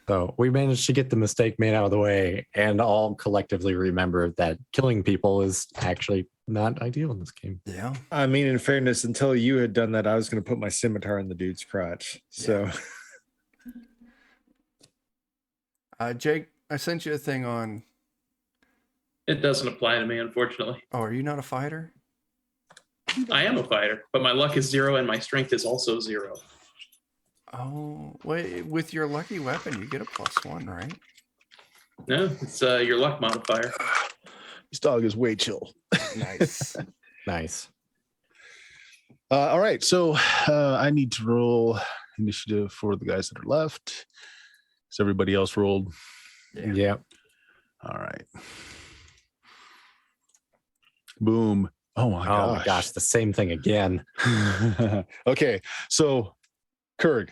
So we managed to get the mistake made out of the way and all collectively remember that killing people is actually not ideal in this game. Yeah. I mean, in fairness, until you had done that, I was going to put my scimitar in the dude's crotch. So Jake, I sent you a thing on. It doesn't apply to me, unfortunately. Oh, are you not a fighter? I am a fighter, but my luck is 0 and my strength is also 0. Oh, wait, with your lucky weapon, you get a +1, right? No, it's your luck modifier. This dog is way chill. Nice. Nice. All right, so I need to roll initiative for the guys that are left. Has everybody else rolled? Yeah. All right. Boom. Oh my gosh. Oh my gosh, the same thing again. Okay, so Kurg,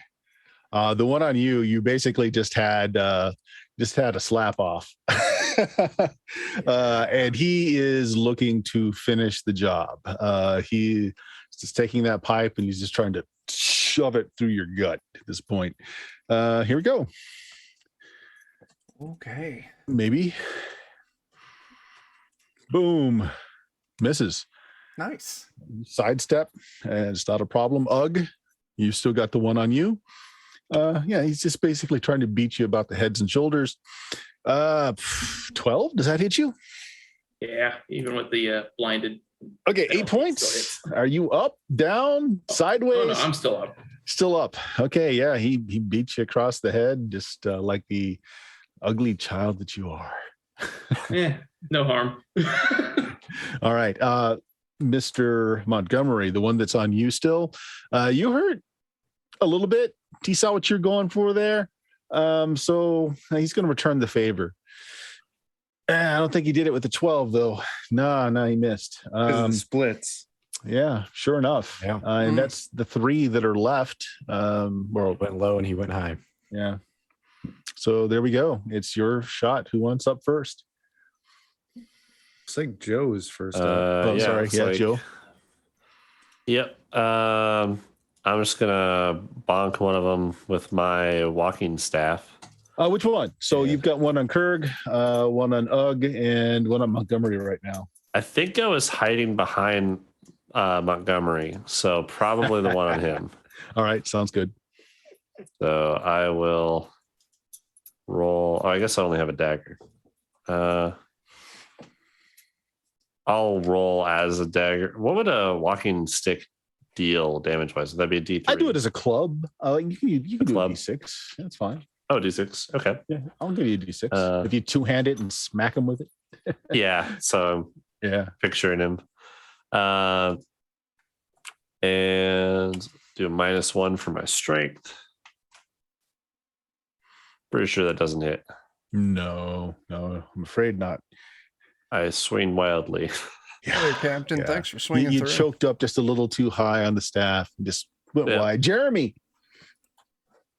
the one on you, you basically just had a slap off. And he is looking to finish the job. He's just taking that pipe and he's just trying to shove it through your gut at this point. Here we go. Okay. Maybe. Boom. Misses. Nice. Sidestep, and it's not a problem. Ugh, you still got the one on you. Yeah, he's just basically trying to beat you about the heads and shoulders. 12, does that hit you? Yeah, even with the blinded. Okay, Penalty 8 points. still Are you up, down, sideways? Oh, no, I'm still up. Still up. Okay, yeah, he beats you across the head, just like the ugly child that you are. No harm. All right, Mr. Montgomery, the one that's on you still. You hurt a little bit. He saw what you're going for there. So he's going to return the favor. I don't think he did it with the 12, though. No, he missed. because of the splits. Yeah, sure enough. Yeah. And that's the 3 that are left. Well, Went low and he went high. yeah. So there we go. It's your shot. Who wants up first? It's like Joe's first. up. Oh, sorry. it's Yeah, like- Joe. Yep. I'm just gonna bonk one of them with my walking staff. Which one? So you've got one on Kurg, one on Ugg, and one on Montgomery right now. I think I was hiding behind Montgomery, so probably the one on him. All right, sounds good. So I will roll. Oh, I guess I only have a dagger. I'll roll as a dagger. What would a walking stick deal damage wise? Would that be a D3? I do it as a club. You can do club. a D6. That's fine. Oh, D6. Okay. Yeah, I'll give you a D6 Uh, if you two-hand it and smack him with it. Yeah. So Yeah. I'm picturing him. And do a -1 for my strength. Pretty sure that doesn't hit. No, I'm afraid not. I swing wildly. Hey, Captain, Yeah. thanks for swinging You through. choked up just a little too high on the staff and just went Yeah. wide. Jeremy.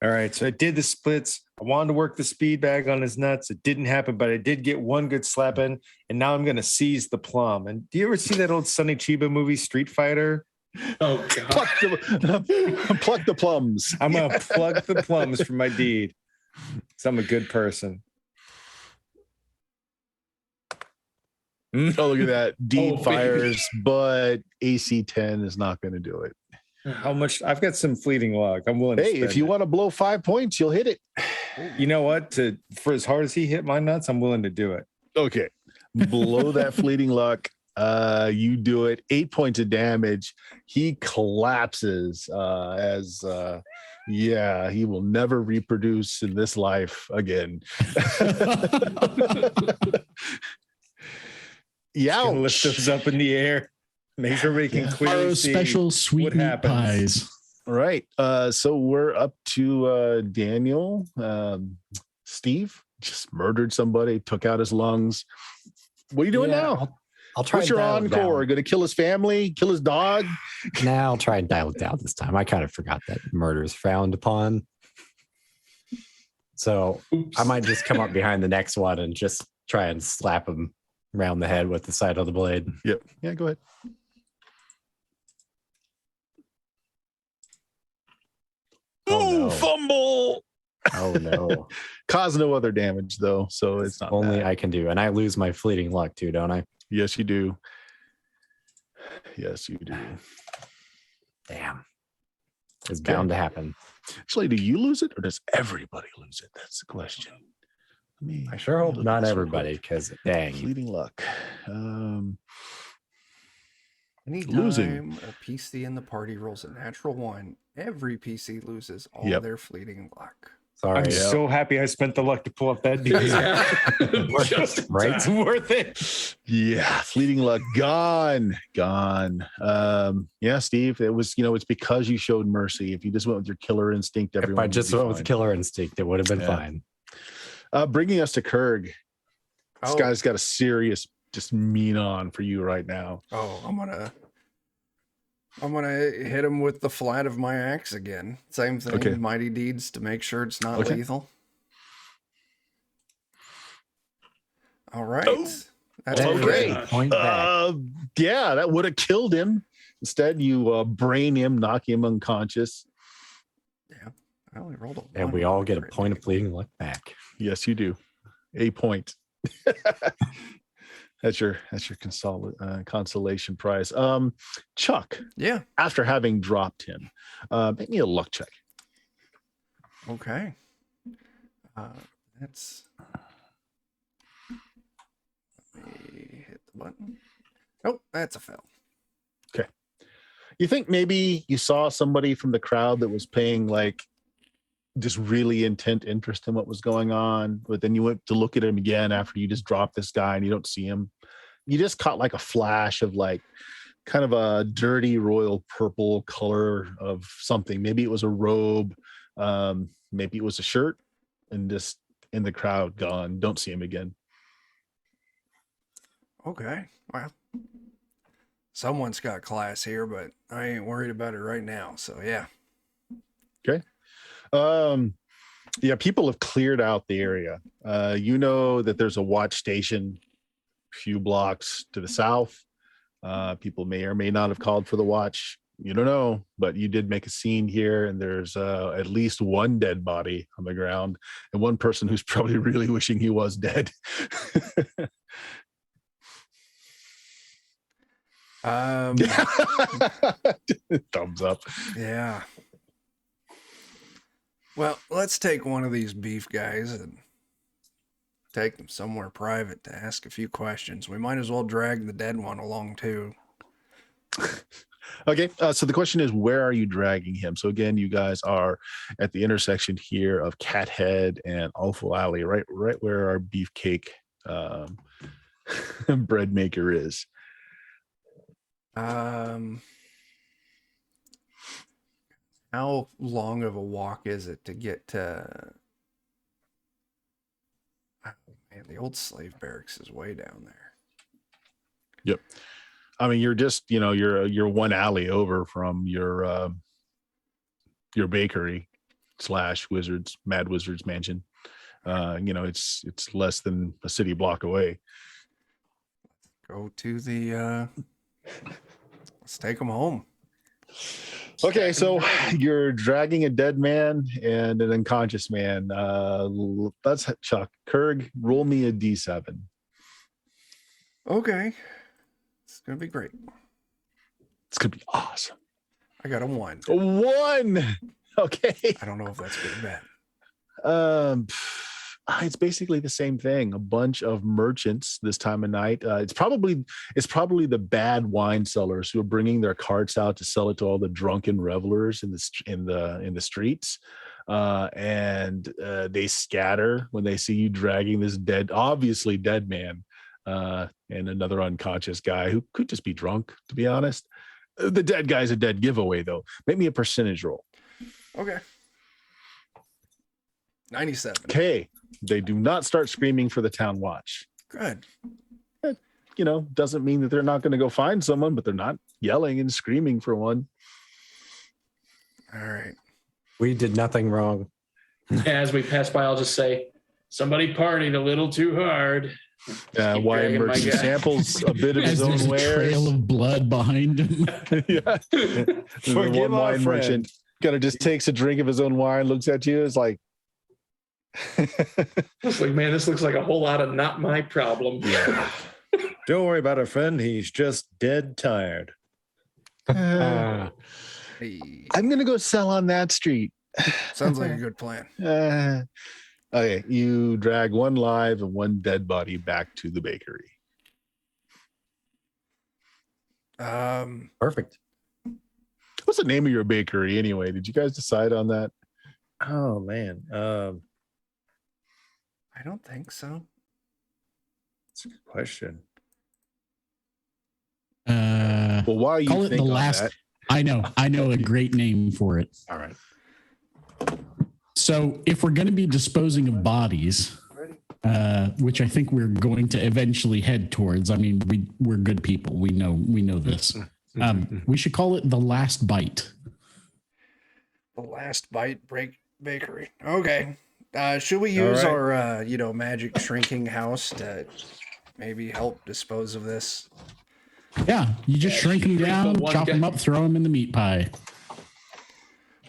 All right, so I did the splits. I wanted to work the speed bag on his nuts. It didn't happen, but I did get one good slap in, and now I'm going to seize the plum. And do you ever see that old Sonny Chiba movie, Street Fighter? Oh, God. Pluck the plums. I'm going to plug the plums for my deed. So I'm a good person. Oh, look at that. Deed Oh, fires, but AC 10 is not going to do it. How much? I've got some fleeting luck. I'm willing to Hey, spend if you it. want to blow 5 points, you'll hit it. You know what? For as hard as he hit my nuts, I'm willing to do it. Okay. Blow that fleeting luck. You do it. 8 points of damage. He collapses he will never reproduce in this life again. Yeah, lift those up in the air. Make sure we can clearly Our see special sweet what meat happens. pies. All right. So we're up to Daniel. Steve just murdered somebody, took out his lungs. What are you doing now? I'll try. What's and your dial it encore? down. Going to kill his family? Kill his dog? Now I'll try and dial it down this time. I kind of forgot that murder is frowned upon. So Oops. I might just come up behind the next one and just try and slap him around the head with the side of the blade. Yep. Yeah, go ahead. Oh, no. Fumble! Oh no. Cause no other damage though, so it's not Only bad. I can do. And I lose my fleeting luck too, don't I? Yes, you do. Yes, you do. Damn. It's bound to happen. Actually, do you lose it or does everybody lose it? That's the question. I sure hope look not at this real everybody, quick. because dang. Fleeting luck. Anytime Losing. a PC in the party rolls a natural 1, every PC loses all Yep. their fleeting luck. Sorry. I'm so happy I spent the luck to pull up that deed. Just in Right? It's worth it. Yeah, fleeting luck gone. Yeah, Steve, it was, it's because you showed mercy. If you just went with your killer instinct, If everyone I just would be went with fine. killer instinct, it would have been Yeah. fine. Bringing us to Kurg. This Oh. guy's got a serious just mean on for you right now. Oh, I'm gonna hit him with the flat of my axe again. Same thing, Okay. mighty deeds to make sure it's not Okay. lethal. All right. Oh. That's Oh, a great. crit. Point back. Yeah, that would have killed him. Instead, you brain him, knock him unconscious. I only rolled a 1. And we on all my get a crit point of damage. fleeting luck back. Yes, you do. A point. That's your consolation prize. Chuck, Yeah. after having dropped him, make me a luck check. Okay. That's. Let me hit the button. Nope, that's a fail. You think maybe you saw somebody from the crowd that was paying like just really intent interest in what was going on, but then you went to look at him again after you just dropped this guy and you don't see him. You just caught like a flash of like kind of a dirty royal purple color of something. Maybe it was a robe, maybe it was a shirt, and just in the crowd gone. Don't see him again. Okay. Well, someone's got class here, but I ain't worried about it right now. So yeah. Yeah, people have cleared out the area. You know that there's a watch station a few blocks to the south. People may or may not have called for the watch. You don't know, but you did make a scene here, and there's at least one dead body on the ground and one person who's probably really wishing he was dead. Thumbs up. Yeah. Well, let's take one of these beef guys and take them somewhere private to ask a few questions. We might as well drag the dead one along too. Okay, so the question is, where are you dragging him? So again, you guys are at the intersection here of Cathead and Awful Alley, right where our beefcake bread maker is. How long of a walk is it to get to? Oh, man, the old slave barracks is way down there. Yep. I mean, you're just, you're one alley over from your bakery / Mad Wizard's mansion. It's less than a city block away. Go to the. Let's take them home. Okay, so you're dragging a dead man and an unconscious man. Let's Chuck Kurg, roll me a D7. Okay, it's gonna be great. It's gonna be awesome. I got a 1. A 1. Okay. I don't know if that's good or bad. It's basically the same thing. A bunch of merchants this time of night. It's probably the bad wine sellers who are bringing their carts out to sell it to all the drunken revelers in the streets. And they scatter when they see you dragging this obviously dead man, and another unconscious guy who could just be drunk, to be honest. The dead guy's a dead giveaway, though. Make me a percentage roll. Okay. 97. Okay. They do not start screaming for the town watch. Good. Doesn't mean that they're not going to go find someone, but they're not yelling and screaming for one. All right. We did nothing wrong. As we pass by, I'll just say, somebody partied a little too hard. Keep Wine dragging my merchant guy. samples a bit of As his there's own a wares. trail of blood behind him. Yeah. The Forgive one our wine merchant friend. kind of just takes a drink of his own wine, looks at you, is like, It's like, man, this looks like a whole lot of not my problem. yeah. Don't worry about our friend. He's just dead tired. Uh, Hey, I'm gonna go sell on that street. sounds like a good plan. Okay, you drag one live and one dead body back to the bakery. Perfect. What's the name of your bakery anyway? Did you guys decide on that? Oh man. I don't think so. That's a good question. Well, while you Call it think the on last. that, I know a great name for it. all right. So if we're going to be disposing of bodies, which I think we're going to eventually head towards, I mean, we're good people. We know this. We should call it the last bite. The last bite bakery. Okay. Should we use All our magic shrinking house to maybe help dispose of this? Yeah, you just shrink them shrink the down, one chop them guy. up, throw them in the meat pie.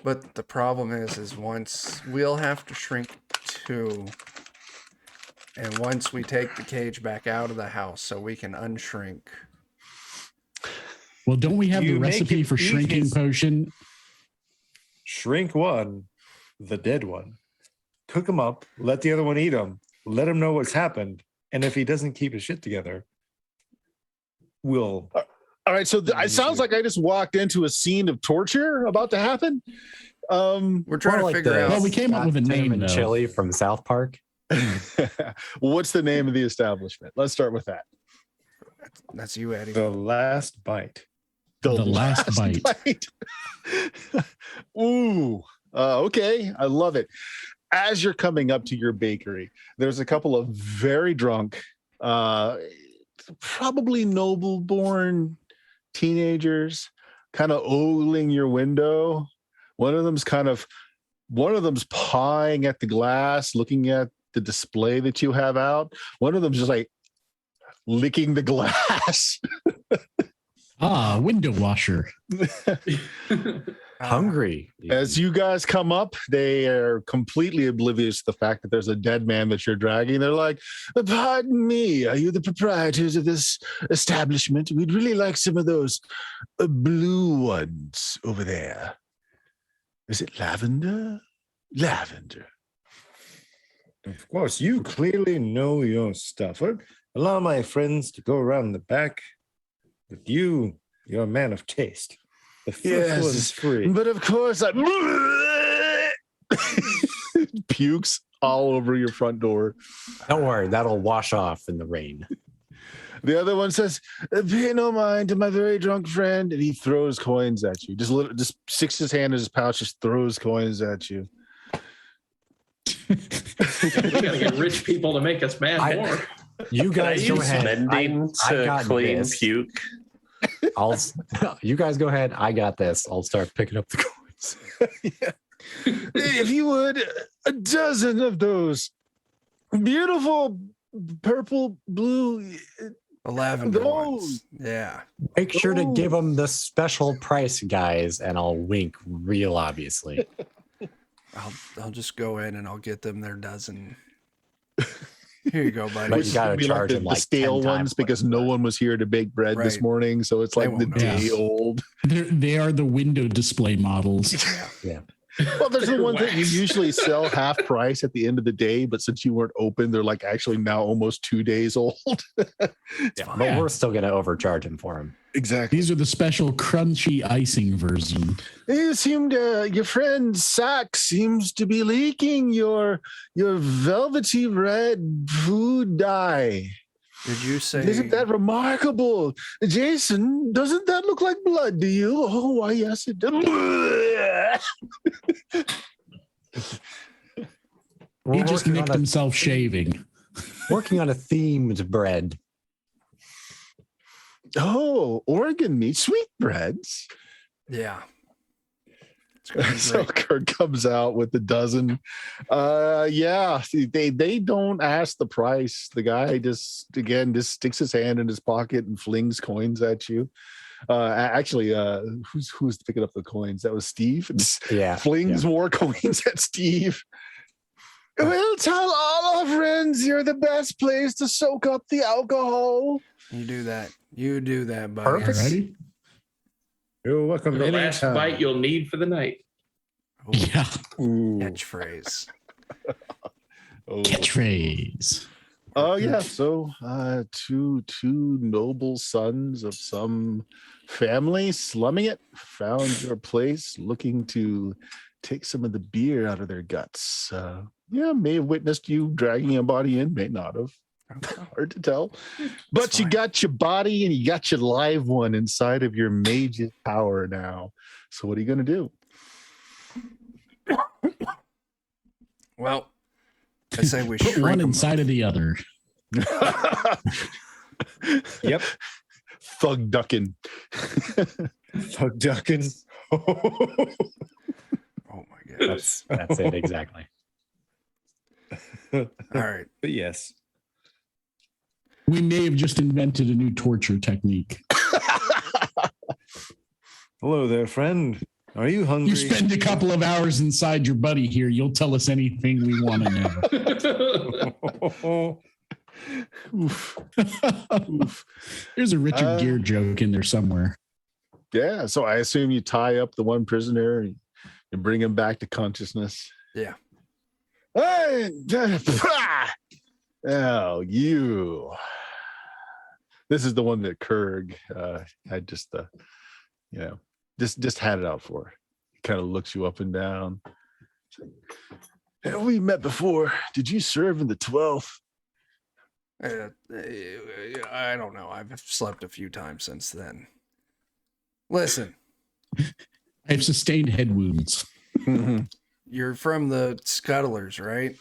But the problem is once we'll have to shrink 2, and once we take the cage back out of the house so we can unshrink. Well, don't we have You the make recipe him for eat shrinking his- potion? Shrink one, the dead one. Cook him up. Let the other one eat him. Let him know what's happened. And if he doesn't keep his shit together, we'll. All right, so it sounds like I just walked into a scene of torture about to happen. We're trying to like figure the- out. Well, we came up with a name, and though. Chili from South Park. What's the name of the establishment? Let's start with that. That's you, Eddie. The last bite. The last bite. Ooh, okay. I love it. As you're coming up to your bakery, there's a couple of very drunk, probably noble-born teenagers kind of ogling your window. One of them's pawing at the glass, looking at the display that you have out. One of them's just like licking the glass. Window washer. Hungry. As you guys come up, they are completely oblivious to the fact that there's a dead man that you're dragging. They're like, "Pardon me, are you the proprietors of this establishment? We'd really like some of those blue ones over there. Is it lavender? Lavender." Of course, you clearly know your stuff. Allow my friends to go around the back. But you're a man of taste. The first Yes, one's free. But of course, pukes all over your front door. Don't worry, that'll wash off in the rain. The other one says, "Pay no mind to my very drunk friend," and he throws coins at you. Just sticks his hand in his pouch, just throws coins at you. We gotta get rich people to make us mad I- more. You Can I guys go use ahead. mending I to got clean this. puke? You guys go ahead. I got this. I'll start picking up the coins. If you would, a dozen of those beautiful purple, blue. The lavender Those. ones. Yeah. Make sure to give them the special price, guys, and I'll wink real obviously. I'll just go in and I'll get them their dozen. Here you go, buddy. But you gotta Be charge the, them the like stale 10 times ones because no one was here to bake bread this Right. morning, so it's They like the won't know. day old. They are the window display models. Yeah. Well, there's the They're one that you wax. usually sell half price at the end of the day, but since you weren't open, they're like actually now almost 2 days old. But we're still gonna overcharge him for him. Exactly. These are the special crunchy icing version. You seem to, your friend Sack seems to be leaking your velvety red food dye. Did you say? Isn't that remarkable? Jason, doesn't that look like blood to you? Oh, why, yes, it does. He just nicked himself shaving. Working on a themed bread. Oh, Oregon meat sweetbreads. Yeah. It's gonna be So great. Kirk comes out with a dozen. Yeah, they don't ask the price. The guy just sticks his hand in his pocket and flings coins at you. Actually, who's picking up the coins? That was Steve. Yeah. Flings more coins at Steve. We'll tell all our friends you're the best place to soak up the alcohol. You do that. You do that, buddy. Perfect. Alrighty? You're welcome. The last anytime. bite you'll need for the night. Oh, Yeah. Ooh. catchphrase. Oh. Catchphrase. Oh yeah, so two noble sons of some family slumming it found your place, looking to take some of the beer out of their guts. Yeah, may have witnessed you dragging a body in, may not have. Hard to tell. But you fine. got your body and you got your live one inside of your mage's power now. So what are you gonna do? Well, I say we Put shrink one 'em. inside of the other. Yep. Thug ducking. Fuck ducking. Oh my gosh. That's it exactly. All right. But yes. We may have just invented a new torture technique. Hello there, friend. Are you hungry? You spend a couple of hours inside your buddy here, you'll tell us anything we want to know. Oof. Oof. There's a Richard Gere joke in there somewhere. Yeah, so I assume you tie up the one prisoner and you bring him back to consciousness. Yeah. Oh, you. This is the one that Kurg had just had it out for. He kind of looks you up and down. Hey, we met before. Did you serve in the 12th? I don't know. I've slept a few times since then. Listen, I've sustained head wounds. you're from the Scuttlers, right?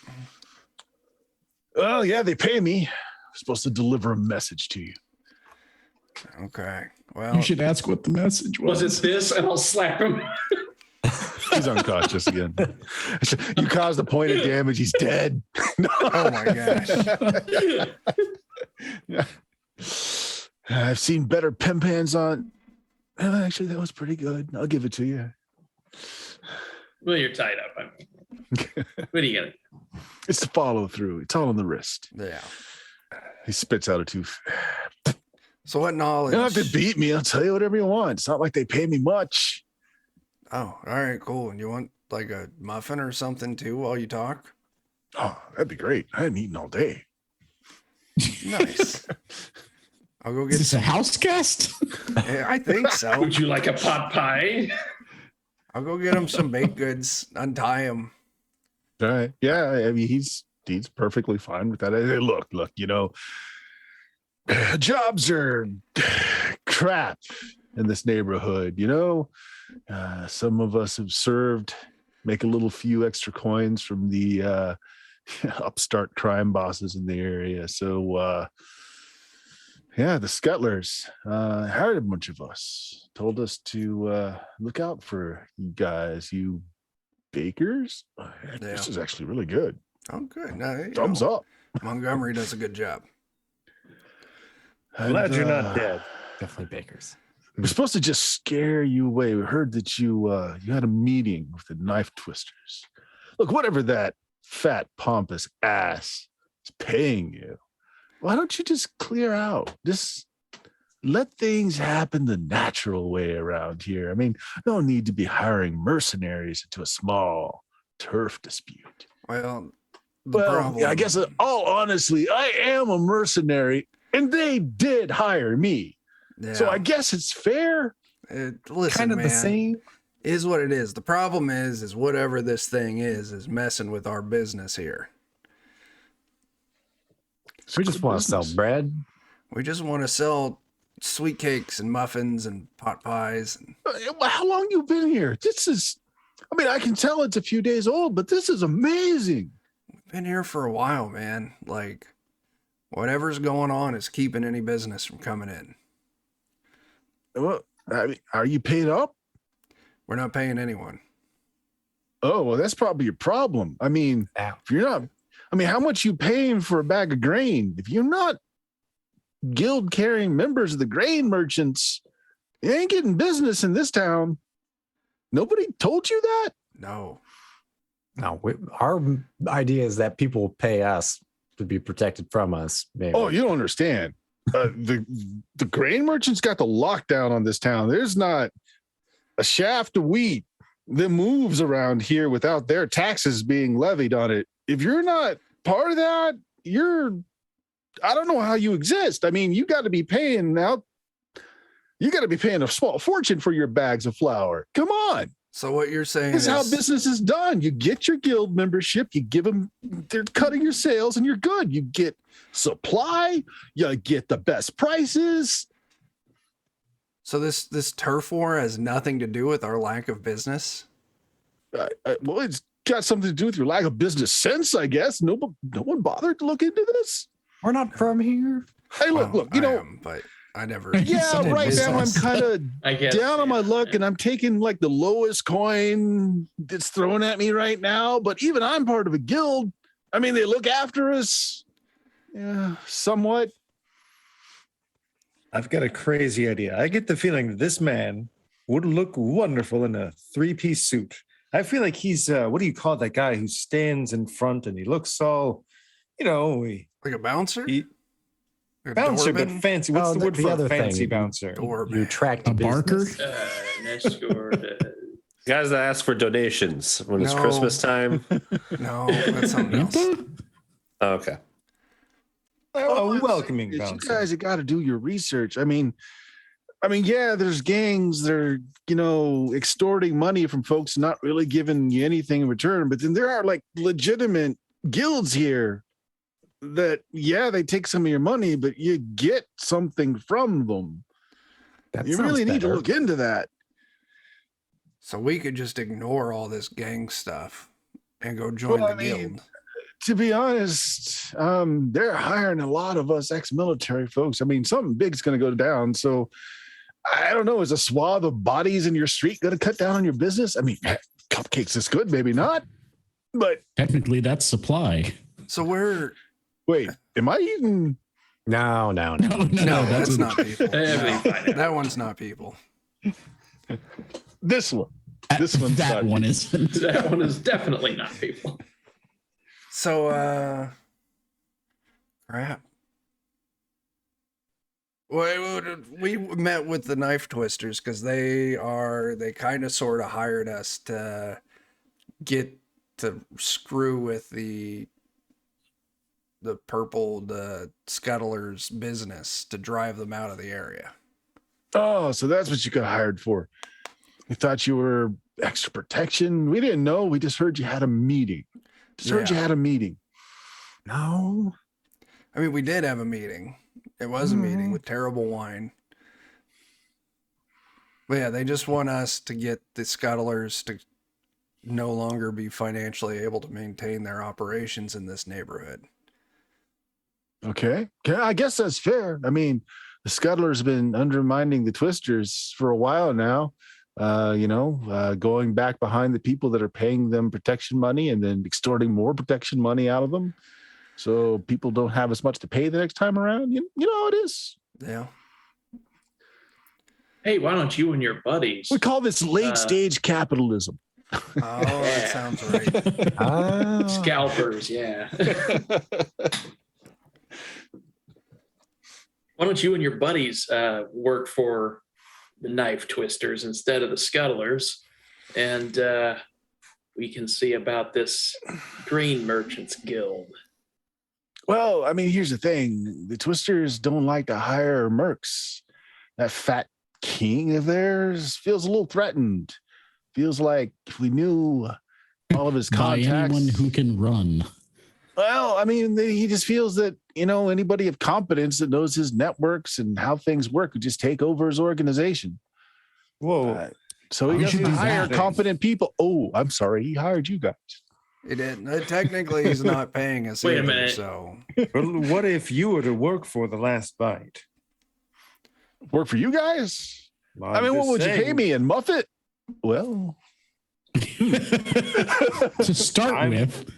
Oh, yeah, they pay me. I'm supposed to deliver a message to you. Okay. Well, You should ask what the message was. Was it this? And I'll slap him. He's unconscious again. You caused a point of damage. He's dead. oh my gosh. Yeah. I've seen better pen pans on. Actually, that was pretty good. I'll give it to you. Well, you're tied up. I mean, what are you gonna? It's the follow through. It's all on the wrist. Yeah. He spits out a tooth. So what knowledge? You don't have to beat me. I'll tell you whatever you want. It's not like they pay me much. Oh, all right, cool. And you want like a muffin or something too while you talk? Oh, that'd be great. I hadn't eaten all day. Nice. I'll go Is get this a some. house guest? Yeah, I think so. Would you like a pot pie? I'll go get him some baked goods, untie him. All right. Yeah, I mean, he's perfectly fine with that. Hey, look, you know, jobs are crap in this neighborhood, you know. Some of us have served, make a little few extra coins from the upstart crime bosses in the area. So yeah, the Scuttlers hired a bunch of us, told us to look out for you guys, you bakers. This is actually really good. Oh, good. No, you Thumbs know, up. Montgomery does a good job. Glad you're not And, dead. Definitely bakers. We're supposed to just scare you away. We heard that you had a meeting with the knife twisters. Look, whatever that fat, pompous ass is paying you, why don't you just clear out? Just let things happen the natural way around here. I mean, no need to be hiring mercenaries into a small turf dispute. Well, I guess all honestly, I am a mercenary, and they did hire me. yeah. So I guess it's fair. Listen, Kind of man, the same. is what it is. The problem is whatever this thing is messing with our business here. We just want to sell bread. We just want to sell sweet cakes and muffins and pot pies. How long you been here? I can tell it's a few days old, but this is amazing. Been here for a while, man. Like, whatever's going on is keeping any business from coming in. Well, are you paid up? We're not paying anyone. Oh, well, that's probably your problem. I mean, Ow. if you're not, how much you paying for a bag of grain? If you're not guild carrying members of the grain merchants, you ain't getting business in this town. Nobody told you that? No. No, our idea is that people pay us to be protected from us. Maybe. Oh, you don't understand. The grain merchants got the lockdown on this town. There's not a shaft of wheat that moves around here without their taxes being levied on it. If you're not part of that, I don't know how you exist. I mean, you got to be paying out. You got to be paying a small fortune for your bags of flour. Come on. So what you're saying This is is how business is done. You get your guild membership, you give them, they're cutting your sales, and you're good. You get supply, you get the best prices. So this turf war has nothing to do with our lack of business. Well, it's got something to do with your lack of business sense, I guess. No one bothered to look into this. We're not from here. Hey, look, Well, you I know. am, but I never. Yeah, Some right now I'm business. kind of I guess down on my yeah. luck, and I'm taking like the lowest coin that's thrown at me right now. But even I'm part of a guild. I mean, they look after us, yeah, somewhat. I've got a crazy idea. I get the feeling that this man would look wonderful in a three-piece suit. I feel like he's, what do you call that guy who stands in front and he looks all, Like a bouncer? A bouncer, but doorbin? fancy. What's Oh, the word the for a other fancy thing. bouncer? Doorbin. You attract A barker? business. An escort. Guys that ask for donations when it's No. Christmas time. No, that's something else. Santa? Oh, okay. Oh, I'm welcoming saying is bouncer. You guys have got to do your research. I mean, yeah, there's gangs. They're extorting money from folks, not really giving you anything in return. But then there are like legitimate guilds here that, yeah, they take some of your money, but you get something from them. That You sounds really need to better. look into that. So we could just ignore all this gang stuff and go join Well, the I mean, guild. To be honest, they're hiring a lot of us ex-military folks. I mean, something big's going to go down. So I don't know. Is a swath of bodies in your street going to cut down on your business? I mean, cupcakes is good, maybe not. But Technically, that's supply. So we're wait, am I eating? No. No, no, that's a- not people. Everything No, fine. that one's not people. This one. This one's that not one me. isn't. That one is definitely not people. So crap. Well, we met with the knife twisters because they kind of sort of hired us to get to screw with the scuttlers business to drive them out of the area. Oh, so that's what you got hired for. We thought you were extra protection. We didn't know. We just heard you had a meeting. No. I mean, we did have a meeting. It was a meeting with terrible wine. But yeah, they just want us to get the scuttlers to no longer be financially able to maintain their operations in this neighborhood. Okay. I guess that's fair. I mean, the scuttlers have been undermining the twisters for a while now. Going back behind the people that are paying them protection money and then extorting more protection money out of them. so people don't have as much to pay the next time around. You know how it is. Yeah. Hey, why don't you and your buddies? We call this late stage capitalism. Oh, that sounds right. Scalpers, yeah. Why don't you and your buddies work for the knife twisters instead of the scuttlers, and we can see about this grain merchants guild. Well, I mean, here's the thing: the twisters don't like to hire mercs. That fat king of theirs feels a little threatened. Feels like if we knew all of his contacts, by anyone who can run. Well, I mean, he just feels that, anybody of competence that knows his networks and how things work would just take over his organization. Whoa. So he doesn't hire competent people. Oh, I'm sorry. He hired you guys. He didn't. Technically, he's not paying us. Wait a either, minute. So, Well, what if you were to work for the last bite? Work for you guys? Well, I mean, I'm what just would you pay saying. me in Muffet? Well, To start with,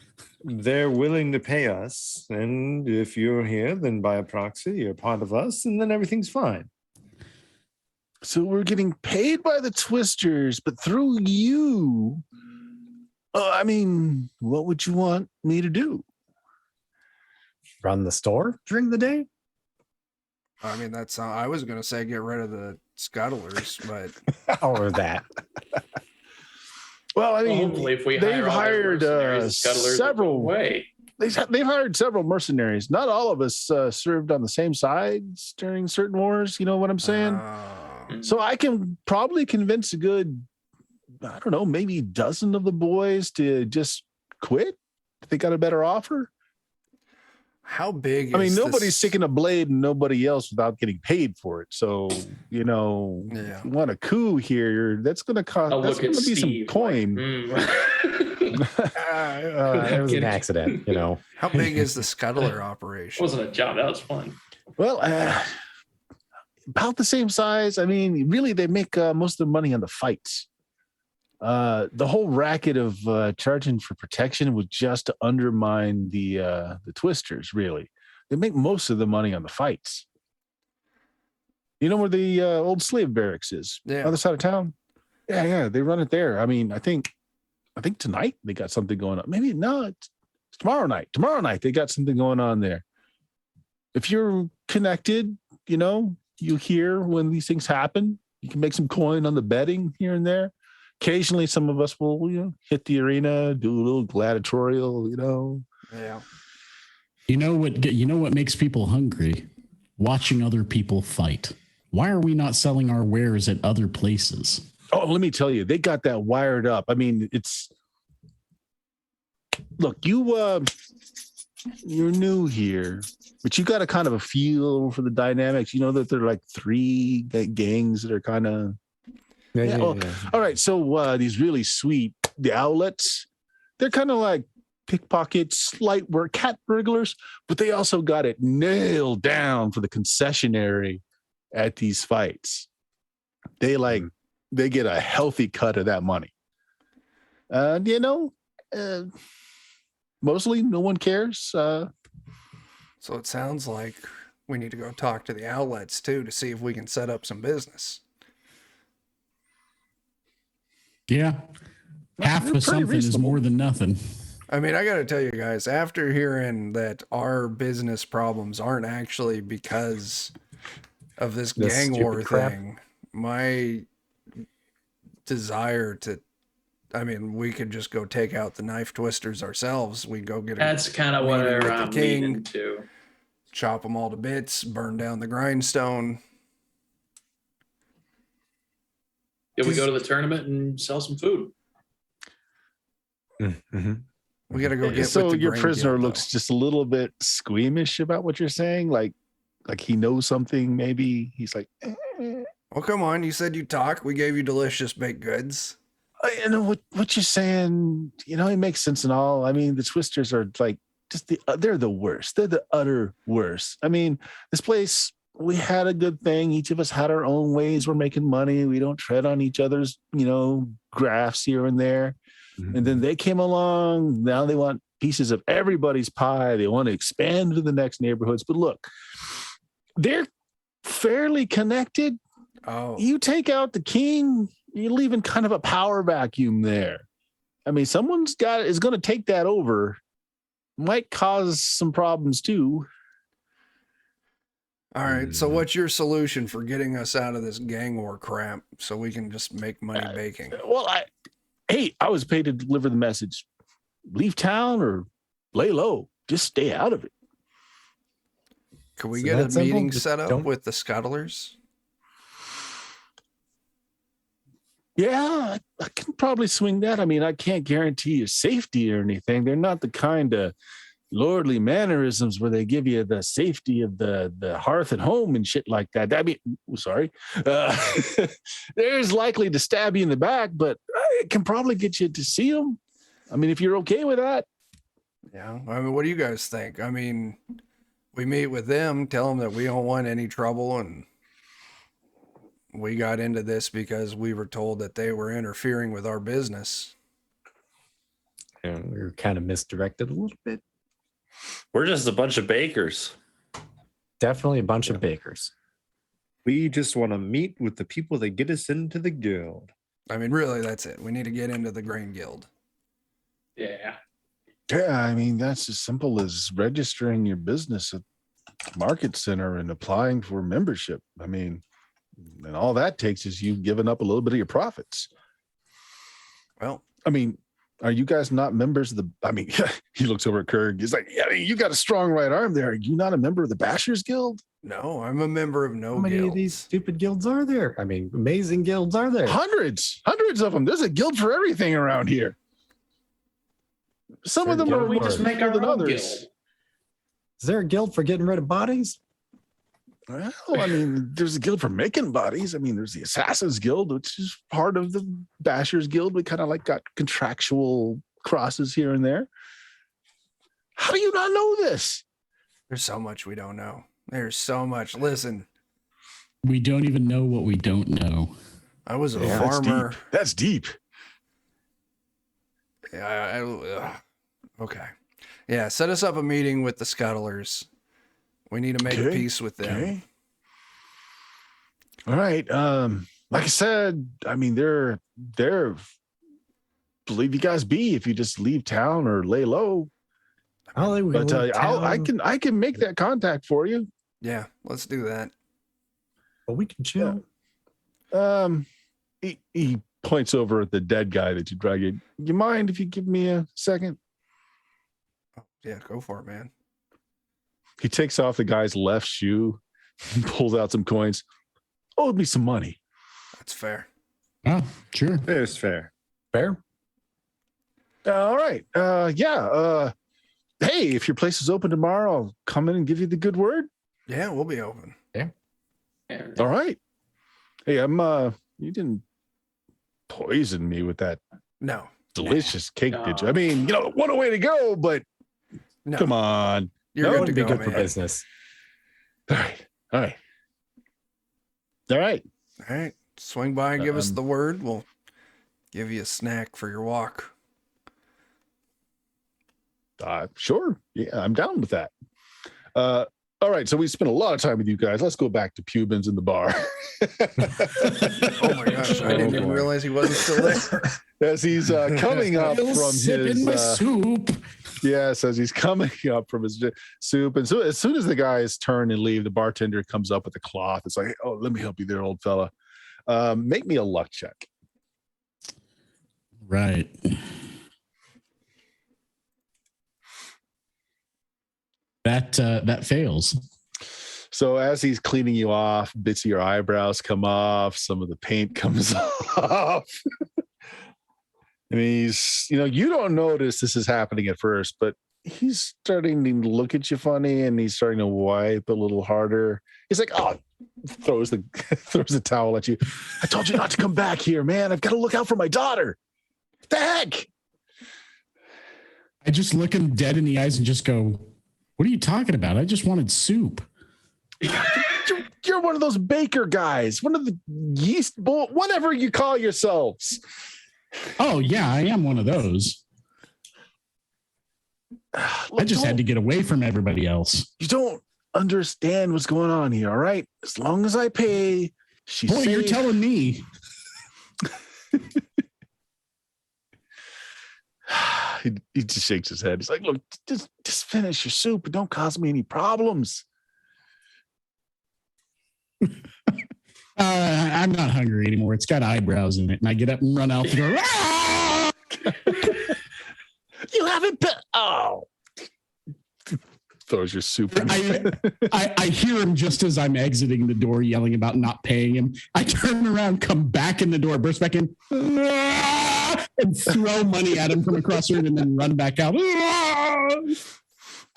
They're willing to pay us, and if you're here, then by proxy, you're part of us, and then everything's fine. so we're getting paid by the twisters, but through you. I mean, what would you want me to do? Run the store during the day? I mean, that's I was going to say get rid of the scuttlers, but Or that. Well, I mean, Hopefully, if we they've hire all their hired mercenaries, the scuttlers will go several. away. They've hired several mercenaries. Not all of us served on the same sides during certain wars. You know what I'm saying? So I can probably convince a good, I don't know, maybe a dozen of the boys to just quit if they got a better offer. how big? I mean, is nobody's this? sticking a blade in nobody else without getting paid for it. So, if Yeah. you want a coup here, that's going to cost. I'll That's look going at to be Steve some coin. It was an accident, How big is the scuttler operation? Wasn't a job. That was fun. Well, about the same size. I mean, really, they make most of the money on the fights. The whole racket of charging for protection was just to undermine the twisters. Really, they make most of the money on the fights. You know where the old slave barracks is? Yeah. Other side of town. Yeah, they run it there. I mean, I think tonight they got something going on. Maybe no, it's tomorrow night. Tomorrow night they got something going on there. If you're connected, you hear when these things happen. You can make some coin on the betting here and there. Occasionally, some of us will, hit the arena, do a little gladiatorial, Yeah. you know what makes people hungry? Watching other people fight. Why are we not selling our wares at other places? Oh, let me tell you, they got that wired up. I mean, look, you're new here, but you got a kind of a feel for the dynamics. You know that there are like three gangs that are kind of. Yeah. All right. So these really sweet, the outlets, they're kind of like pickpockets, light work, cat burglars, but they also got it nailed down for the concessionary at these fights. They get a healthy cut of that money. Mostly no one cares. So it sounds like we need to go talk to the outlets too to see if we can set up some business. Yeah. Half they're of pretty something is reasonable. more than nothing. I mean, I got to tell you guys, after hearing that our business problems aren't actually because of this This gang stupid war crap. thing, my desire to, I mean, we could just go take out the knife twisters ourselves. We go get a That's kind of meeting with where the I'm king. leaning to. chop them all to bits, burn down the grindstone. Did we go to the tournament and sell some food? Mm-hmm. We got to go get So with the your grain prisoner guild, looks just a little bit squeamish about what you're saying, like he knows something. Maybe he's like, though. Well, come on. You said you talk. We gave you delicious baked goods. I know what you're saying. It makes sense and all. I mean, the twisters are like they're the worst. They're the utter worst. I mean, this place, we had a good thing. Each of us had our own ways. We're making money. We don't tread on each other's, graphs here and there. Mm-hmm. And then they came along. Now they want pieces of everybody's pie. They want to expand to the next neighborhoods. But look, they're fairly connected. Oh, You take out the king, you're leaving kind of a power vacuum there. I mean, someone's is going to take that over. Might cause some problems too. all right. So what's your solution for getting us out of this gang war crap so we can just make money baking? Well, I was paid to deliver the message. Leave town or lay low. Just stay out of it. Can we So get a that's simple? meeting Just set up don't- with the scuttlers? Yeah, I can probably swing that. I mean, I can't guarantee your safety or anything. They're not the kind of lordly mannerisms where they give you the safety of the hearth at home and shit like that. I mean, sorry. There's likely to stab you in the back, but it can probably get you to see them. I mean, if you're okay with that. Yeah. I mean, what do you guys think? I mean, we meet with them, tell them that we don't want any trouble, and we got into this because we were told that they were interfering with our business. And we were kind of misdirected a little bit. We're just a bunch of bakers. Definitely a bunch of bakers. We just want to meet with the people that get us into the guild. I mean, really, that's it. We need to get into the Grain Guild. Yeah. Yeah, I mean, that's as simple as registering your business at Market Center and applying for membership. I mean, and all that takes is you giving up a little bit of your profits. Well, I mean, are you guys not members of the? I mean, he looks over at Kurg. He's like, "Yeah, you got a strong right arm there. Are you not a member of the Bashers Guild?" no, I'm a member of no How many guilds. of these stupid guilds are there? I mean, amazing guilds are there? Hundreds of them. There's a guild for everything around here. Some of them Why are don't we more just make our than own others. guild? Is there a guild for getting rid of bodies? Well, I mean, there's a guild for making bodies. I mean, there's the Assassins Guild, which is part of the Bashers Guild. We kind of like got contractual crosses here and there. How do you not know this? There's so much we don't know. There's so much. Listen, We don't even know what we don't know. I was a Yeah, farmer. That's deep. Okay. Yeah, set us up a meeting with the scuttlers. We need to make Okay, peace with them. Okay. All right. Like I said, I mean, they're believe you guys be if you just leave town or lay low. Oh, they But I can make that contact for you. Yeah, let's do that. But we can chill. He points over at the dead guy that you drag in. You mind if you give me a second? Oh, yeah, go for it, man. He takes off the guy's left shoe, pulls out some coins. Owed me some money. That's fair. Oh, sure. It's fair. Fair? All right. Hey, if your place is open tomorrow, I'll come in and give you the good word. Yeah, we'll be open. All right. Hey, you didn't poison me with that No, delicious cake, No. did you? I mean, what a way to go, but no. come on. You're That good would to be go, good man. for business. All right. All right. All right. All right. Swing by and give us Um, the word. We'll give you a snack for your walk. Sure. Yeah, I'm down with that. All right. So we spent a lot of time with you guys. Let's go back to Pubins in the bar. Oh my gosh, I didn't even boy. realize he wasn't still there. As he's coming up Still from sipping my his soup. yes, as he's coming up from his soup, and so as soon as the guys turn and leave, the bartender comes up with a cloth. It's like, oh, let me help you there, old fella. Make me a luck check. Right. That fails. So as he's cleaning you off, bits of your eyebrows come off, some of the paint comes off. And he's, you don't notice this is happening at first, but he's starting to look at you funny and he's starting to wipe a little harder. He's like, oh, throws the towel at you. I told you not to come back here, man. I've got to look out for my daughter. What the heck? I just look him dead in the eyes and just go, "What are you talking about? I just wanted soup." You're one of those baker guys, one of the yeast bull, whatever you call yourselves. Oh, yeah, I am one of those. I just had to get away from everybody else. You don't understand what's going on here, all right? As long as I pay, she's Boy, you're safe. telling me. He just shakes his head. He's like, look, just finish your soup and don't cause me any problems. I'm not hungry anymore. It's got eyebrows in it. And I get up and run out the door. Ah! You haven't throws your soup. I hear him just as I'm exiting the door yelling about not paying him. I turn around, come back in the door, burst back in, and throw money at him from across the room and then run back out.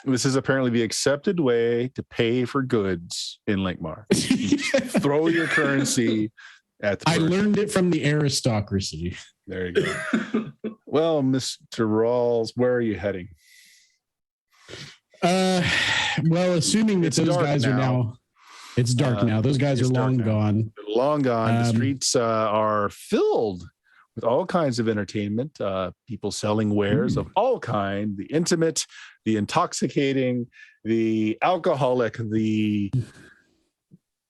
This is apparently the accepted way to pay for goods in Lankhmar. Throw your currency at the I person. learned it from the aristocracy. There you go. Well, Mr. Rawls, where are you heading? Well, assuming that It's those dark guys are now, it's dark now. Those guys are it's dark long now. gone. They're long gone. The streets are filled with all kinds of entertainment, people selling wares of all kind, the intimate, the intoxicating, the alcoholic, the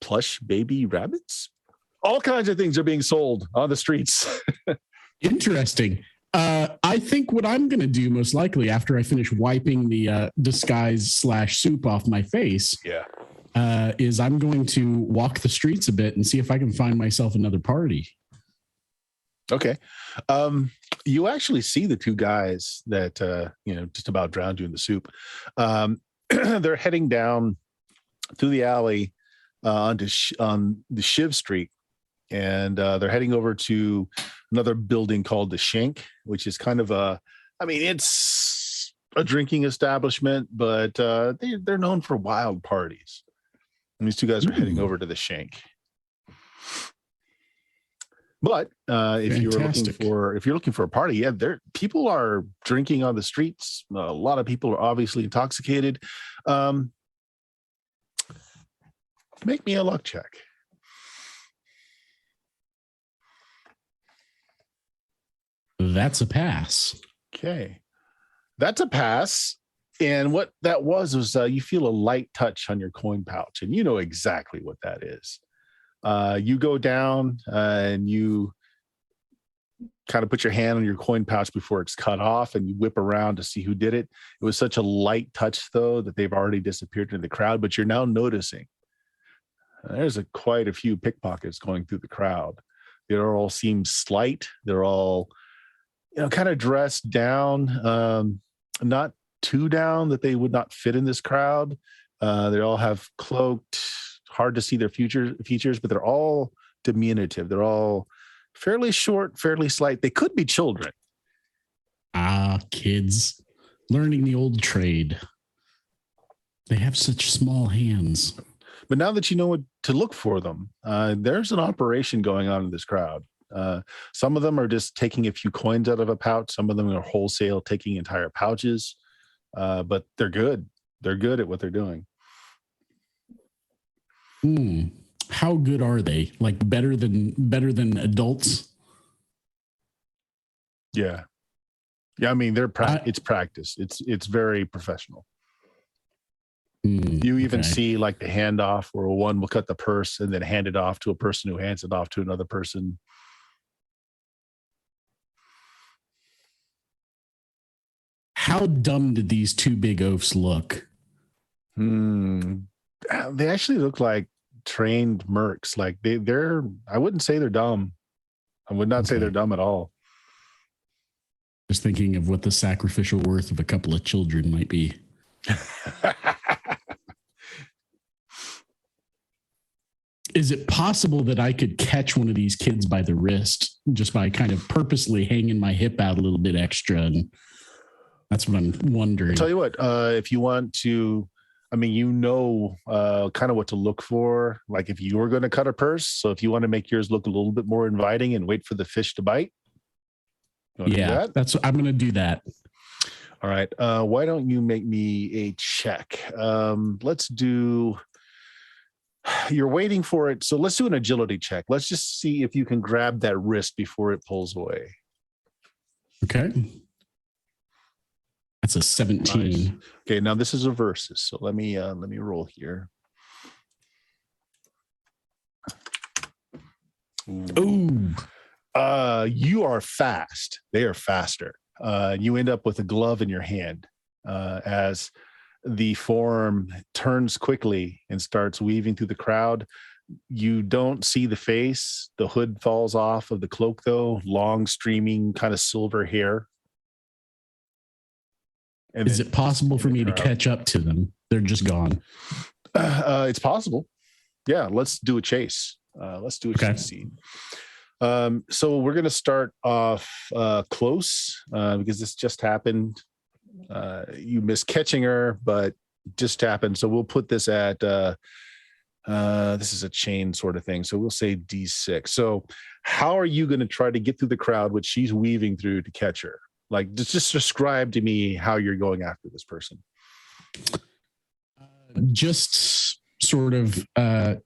plush baby rabbits. All kinds of things are being sold on the streets. Interesting. I think what I'm going to do most likely after I finish wiping the disguise / soup off my face is I'm going to walk the streets a bit and see if I can find myself another party. Okay. You actually see the two guys that, just about drowned you in the soup. They're heading down through the alley on the Shiv Street. And they're heading over to another building called the Shank, which is kind of it's a drinking establishment, but they're known for wild parties. And these two guys are heading over to the Shank. But if you're looking for a party, people are drinking on the streets. A lot of people are obviously intoxicated. Make me a luck check. That's a pass. Okay. That's a pass. And what that was you feel a light touch on your coin pouch, and you know exactly what that is. You go down and you kind of put your hand on your coin pouch before it's cut off, and you whip around to see who did it. It was such a light touch, though, that they've already disappeared into the crowd, but you're now noticing there's quite a few pickpockets going through the crowd. They all seem slight. They're all kind of dressed down, not too down that they would not fit in this crowd. They all have cloaked, hard to see their features, but they're all diminutive. They're all fairly short, fairly slight. They could be children. Kids learning the old trade. They have such small hands. But now that you know what to look for them, there's an operation going on in this crowd. Some of them are just taking a few coins out of a pouch. Some of them are wholesale taking entire pouches. But they're good. They're good at what they're doing. How good are they? Like better than adults? Yeah. I mean, it's practice. It's very professional. You even see like the handoff where one will cut the purse and then hand it off to a person who hands it off to another person. How dumb did these two big oafs look? They actually look like trained mercs. Like they're I wouldn't say they're dumb. I would not say they're dumb at all. Just thinking of what the sacrificial worth of a couple of children might be. Is it possible that I could catch one of these kids by the wrist just by kind of purposely hanging my hip out a little bit extra? And that's what I'm wondering. I'll tell you what, if you want to, kind of what to look for. Like if you were going to cut a purse, so if you want to make yours look a little bit more inviting and wait for the fish to bite. Yeah, I'm going to do that. All right. Why don't you make me a check? Let's do. You're waiting for it. So let's do an agility check. Let's just see if you can grab that wrist before it pulls away. Okay. That's a 17. Nice. Okay, now this is a versus, so let me roll here. Ooh. You are fast. They are faster. You end up with a glove in your hand as the form turns quickly and starts weaving through the crowd. You don't see the face. The hood falls off of the cloak, though. Long, streaming, kind of silver hair. And Is it possible for me to catch up to them? They're just gone. It's possible. Yeah, let's do a chase. Let's do a chase scene. So we're going to start off close because this just happened. You missed catching her, but just happened. So we'll put this at this is a chain sort of thing. So we'll say D6. So how are you going to try to get through the crowd, which she's weaving through, to catch her? Like, just describe to me how you're going after this person. Just sort of, I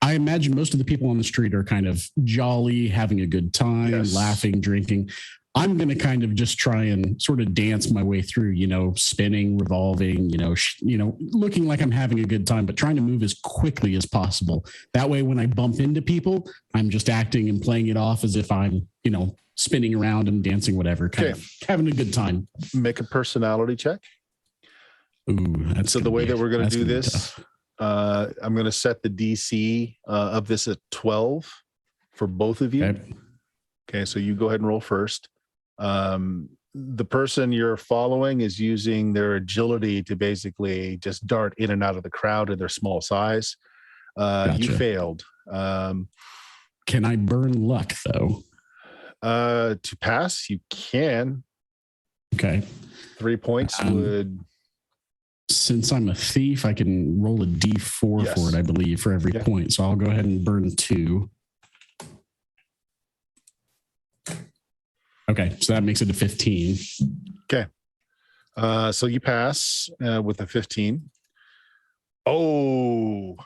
imagine most of the people on the street are kind of jolly, having a good time, laughing, drinking. I'm going to kind of just try and sort of dance my way through, spinning, revolving, looking like I'm having a good time, but trying to move as quickly as possible. That way, when I bump into people, I'm just acting and playing it off as if I'm, spinning around and dancing, whatever, kind of having a good time. Make a personality check. Ooh, that's so the way that we're going to do this, I'm going to set the DC of this at 12 for both of you. Okay, so you go ahead and roll first. The person you're following is using their agility to basically just dart in and out of the crowd in their small size. You failed. Can I burn luck, though? To pass, you can. Okay. 3 points would... Since I'm a thief, I can roll a D4 for it, I believe, for every point. So I'll go ahead and burn 2. Okay, so that makes it a 15. Okay. So you pass with a 15. Oh.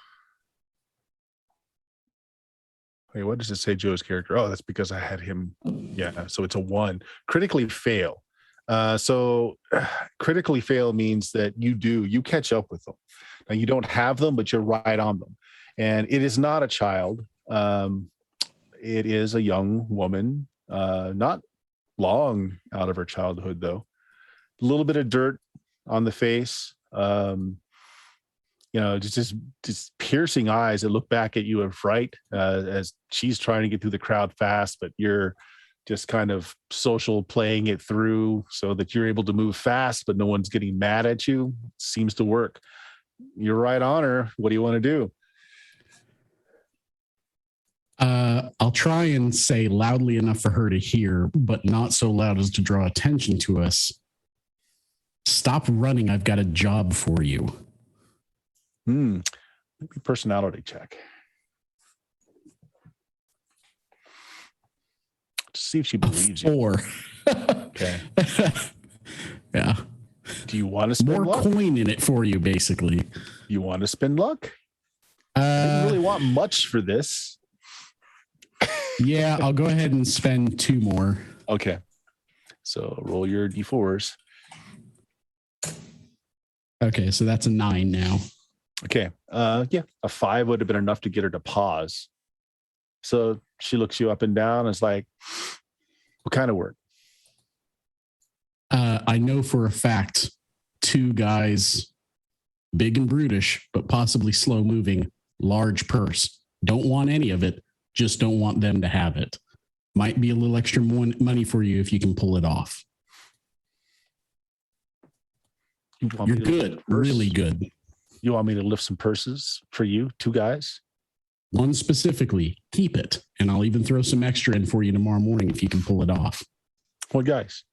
Wait, what does it say Joe's character? Oh, that's because I had him. Yeah, so it's a 1. Critically fail. So critically fail means that you catch up with them. Now, you don't have them, but you're right on them. And it is not a child. It is a young woman, not long out of her childhood, though. A little bit of dirt on the face, just piercing eyes that look back at you in fright as she's trying to get through the crowd fast, but you're just kind of social playing it through so that you're able to move fast, but no one's getting mad at you. Seems to work. You're right on her. What do you want to do? I'll try and say loudly enough for her to hear, but not so loud as to draw attention to us. Stop running. I've got a job for you. Maybe personality check. To see if she believes you. 4. Okay. Yeah. Do you want to spend more luck? Coin in it for you, basically? You want to spend luck? I didn't really want much for this. Yeah, I'll go ahead and spend 2 more. Okay. So roll your D4s. Okay, so that's a 9 now. Okay. A 5 would have been enough to get her to pause. So she looks you up and down and is like, what kind of work? I know for a fact 2 guys, big and brutish, but possibly slow moving, large purse. Don't want any of it. Just don't want them to have it. Might be a little extra money for you if you can pull it off. You're good. Really good. You want me to lift some purses for you? 2 guys? One specifically. Keep it. And I'll even throw some extra in for you tomorrow morning if you can pull it off. What guys?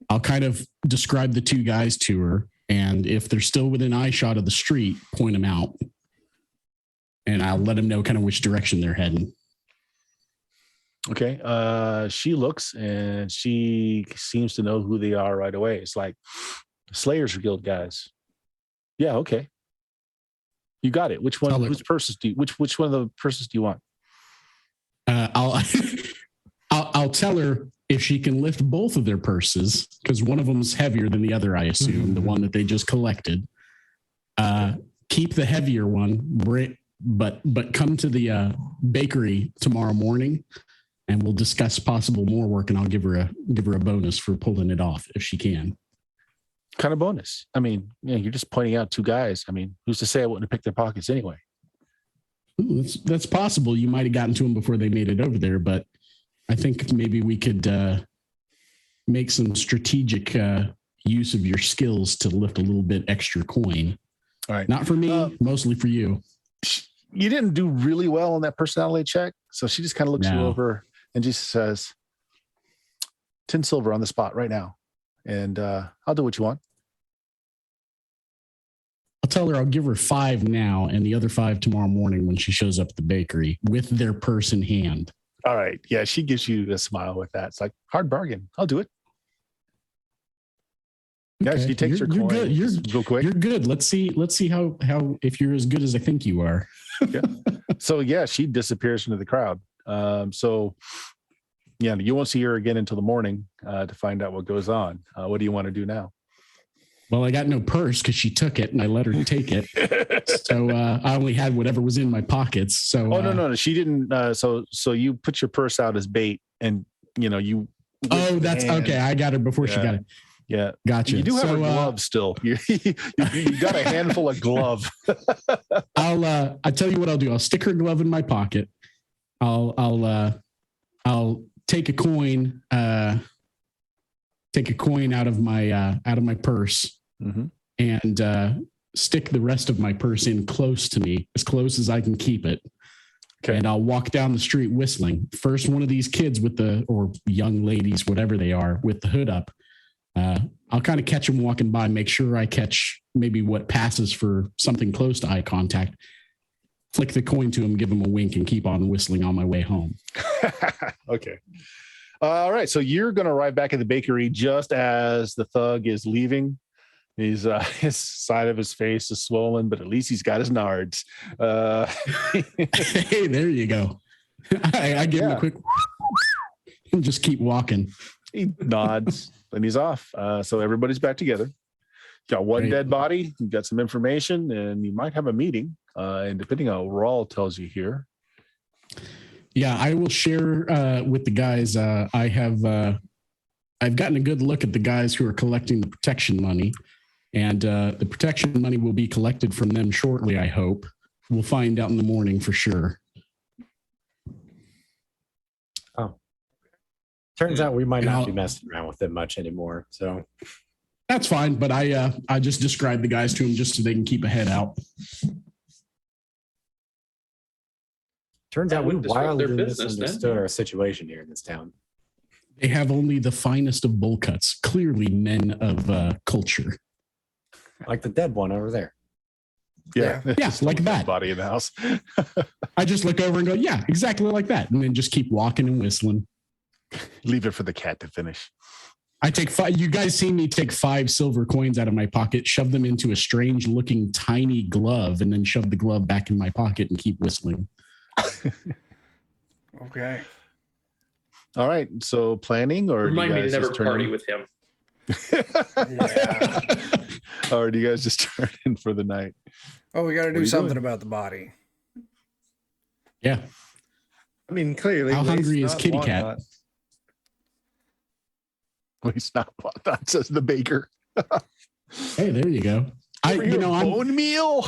I'll kind of describe the 2 guys to her. And if they're still within eye shot of the street, point them out. And I'll let them know kind of which direction they're heading. Okay. She looks and she seems to know who they are right away. It's like Slayers Guild guys. Yeah. Okay. You got it. Which one? Whose purses do you? Which one of the purses do you want? I'll tell her if she can lift both of their purses, because one of them's heavier than the other, I assume, the one that they just collected. Keep the heavier one, but come to the bakery tomorrow morning, and we'll discuss possible more work, and I'll give her a bonus for pulling it off if she can. Kind of bonus. I mean, yeah, you're just pointing out two guys. I mean, who's to say I wouldn't have picked their pockets anyway? Ooh, that's possible. You might have gotten to them before they made it over there, but I think maybe we could make some strategic use of your skills to lift a little bit extra coin. All right. Not for me, mostly for you. You didn't do really well on that personality check. So she just kind of looks you over and just says, 10 silver on the spot right now. And I'll do what you want. I'll tell her I'll give her 5 now and the other 5 tomorrow morning when she shows up at the bakery with their purse in hand. All right. Yeah, she gives you a smile with that. It's like, hard bargain. I'll do it. Okay. Yeah, she takes her coin. Good. You're quick. You're good. Let's see how if you're as good as I think you are. Yeah. So yeah, she disappears into the crowd. So yeah, you won't see her again until the morning to find out what goes on. What do you want to do now? Well, I got no purse because she took it and I let her take it. So I only had whatever was in my pockets. So no, she didn't. So you put your purse out as bait, and you. Oh, that's okay. I got her before she got it. Yeah, gotcha. You do have a glove still. You got a handful of glove. I tell you what I'll do. I'll stick her glove in my pocket. I'll take a coin. Take a coin out of my purse, and stick the rest of my purse in close to me, as close as I can keep it. Okay. And I'll walk down the street whistling. First one of these kids or young ladies, whatever they are, with the hood up. I'll kind of catch them walking by, make sure I catch maybe what passes for something close to eye contact, flick the coin to him, give him a wink, and keep on whistling on my way home. Okay. All right. So you're going to arrive back at the bakery just as the thug is leaving. His side of his face is swollen, but at least he's got his nards. Hey, there you go. I give him a quick and just keep walking. He nods and he's off. So everybody's back together. Got one dead body. You got some information, and you might have a meeting. And depending on what Raul tells you here. Yeah, I will share with the guys. I've gotten a good look at the guys who are collecting the protection money, and the protection money will be collected from them shortly, I hope. We'll find out in the morning for sure. Oh, turns out we might not be messing around with it much anymore. So that's fine. But I just described the guys to them just so they can keep a head out. Turns out we wildly misunderstood our situation here in this town. They have only the finest of bowl cuts, clearly men of culture. Like the dead one over there. Yeah, like that. Body in the house. I just look over and go, yeah, exactly like that. And then just keep walking and whistling. Leave it for the cat to finish. I take 5. You guys see me take 5 silver coins out of my pocket, shove them into a strange looking tiny glove, and then shove the glove back in my pocket and keep whistling. Okay. All right. So planning, or remind me to never party with him. Yeah. Or do you guys just turn in for the night? Oh, we got to do something about the body. Yeah. I mean, clearly, how hungry is Kitty Cat? Well, he's not. That says the baker. Hey, there you go. I'm bone meal.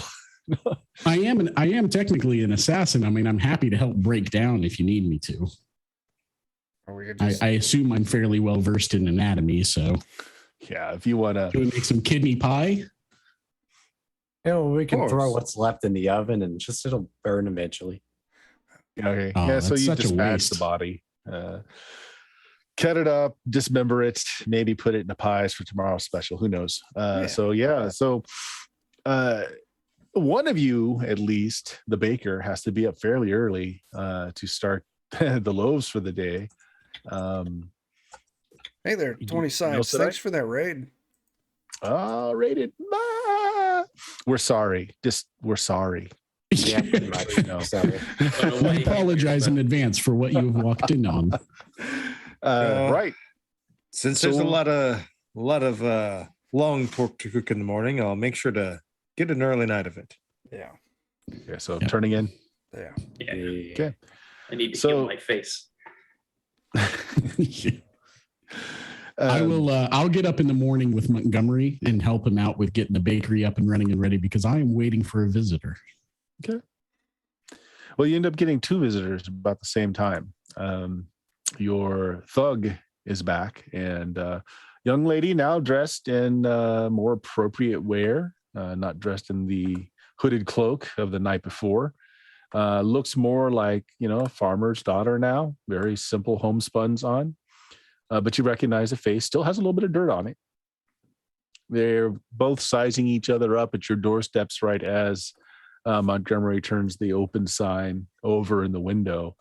I am technically an assassin. I mean, I'm happy to help break down if you need me to. I assume I'm fairly well versed in anatomy, so yeah. If you want to, should we make some kidney pie? We can throw what's left in the oven, and it'll burn eventually. Okay. Yeah. So you dispatch the body, cut it up, dismember it, maybe put it in the pies for tomorrow's special. Who knows? So one of you, at least, the baker, has to be up fairly early to start the loaves for the day. Hey there, 20 sides. Thanks for that raid. Raided. We're sorry. We're sorry. Yeah, pretty much. No, sorry. I apologize in advance for what you've walked in on. Right. Since there's a So- lot of long pork to cook in the morning, I'll make sure to get an early night of it. Yeah. Okay, so Yeah. turning in. Yeah. Yeah, Okay. I need to So- heal my face. I will. I'll get up in the morning with Montgomery and help him out with getting the bakery up and running and ready because I am waiting for a visitor. Well, you end up getting two visitors about the same time. Your thug is back, and young lady now dressed in more appropriate wear, not dressed in the hooded cloak of the night before. Looks more like, a farmer's daughter now. Very simple homespuns on. But you recognize the face, still has a little bit of dirt on it. They're both sizing each other up at your doorsteps right as Montgomery turns the open sign over in the window,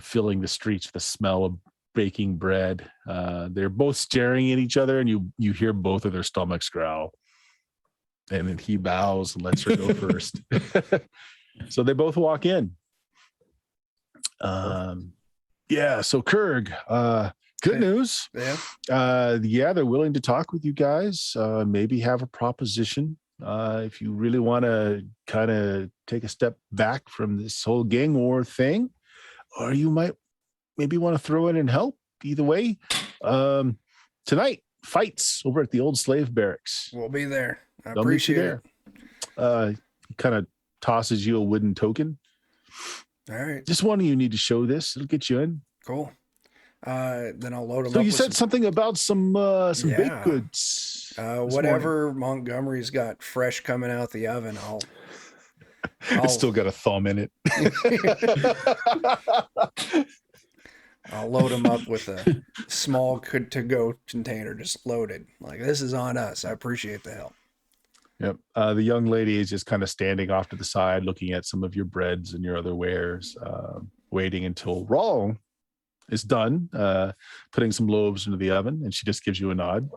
filling the streets with the smell of baking bread. They're both staring at each other, and you hear both of their stomachs growl. And then he bows and lets her go first. So they both walk in. So Kurg, good news. Yeah. They're willing to talk with you guys. Maybe have a proposition. If you really want to kind of take a step back from this whole gang war thing, or you might maybe want to throw in and help. Either way, tonight fights over at the old slave barracks. We'll be there. I They'll meet you appreciate it. He kind of tosses you a wooden token. All right. Just one of you need to show this. It'll get you in. Cool. Then I'll load them So up. you with said something about some Yeah. baked goods. whatever Montgomery's got fresh coming out the oven, I'll It's still got a thumb in it. I'll load them up with a small to-go container, just loaded. Like, this is on us. I appreciate the help. Yep. The young lady is just kind of standing off to the side, looking at some of your breads and your other wares, waiting until Rawl is done, putting some loaves into the oven, and she just gives you a nod.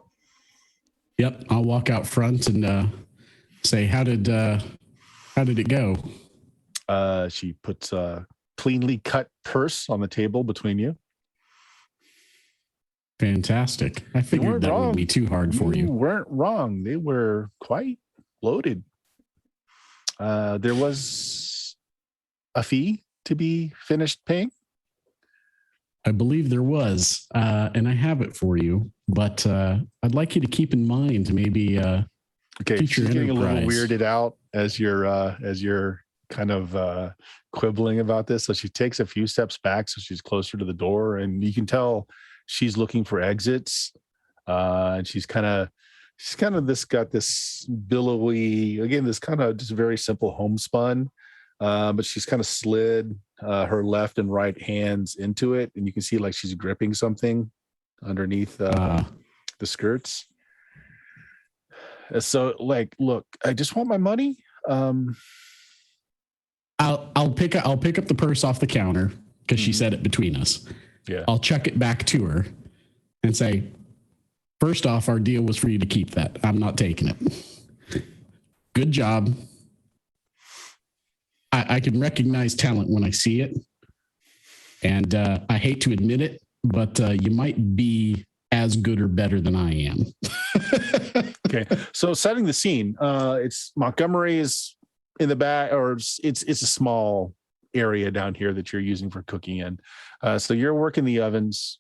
Yep. I'll walk out front and say, how did it go? She puts a cleanly cut purse on the table between you. Fantastic. I weren't figured that wrong. wouldn't be too hard for You you. weren't wrong. They were quite loaded. There was a fee to be finished paying. I believe there was, and I have it for you, but I'd like you to keep in mind maybe Okay, future she's getting a little enterprise. weirded out as you're kind of quibbling about this. So she takes a few steps back, so she's closer to the door, and you can tell she's looking for exits. And she's kind of got this billowy, again, this kind of just very simple homespun, but she's kind of slid her left and right hands into it, and you can see like she's gripping something underneath the skirts. So, like, look, I just want my money. I'll pick up the purse off the counter because she said it between us. Yeah. I'll chuck it back to her and say, first off, our deal was for you to keep that. I'm not taking it. Good job. I can recognize talent when I see it. And I hate to admit it, but you might be as good or better than I am. Okay. So setting the scene, it's Montgomery is in the back, or it's a small area down here that you're using for cooking in. So you're working the ovens.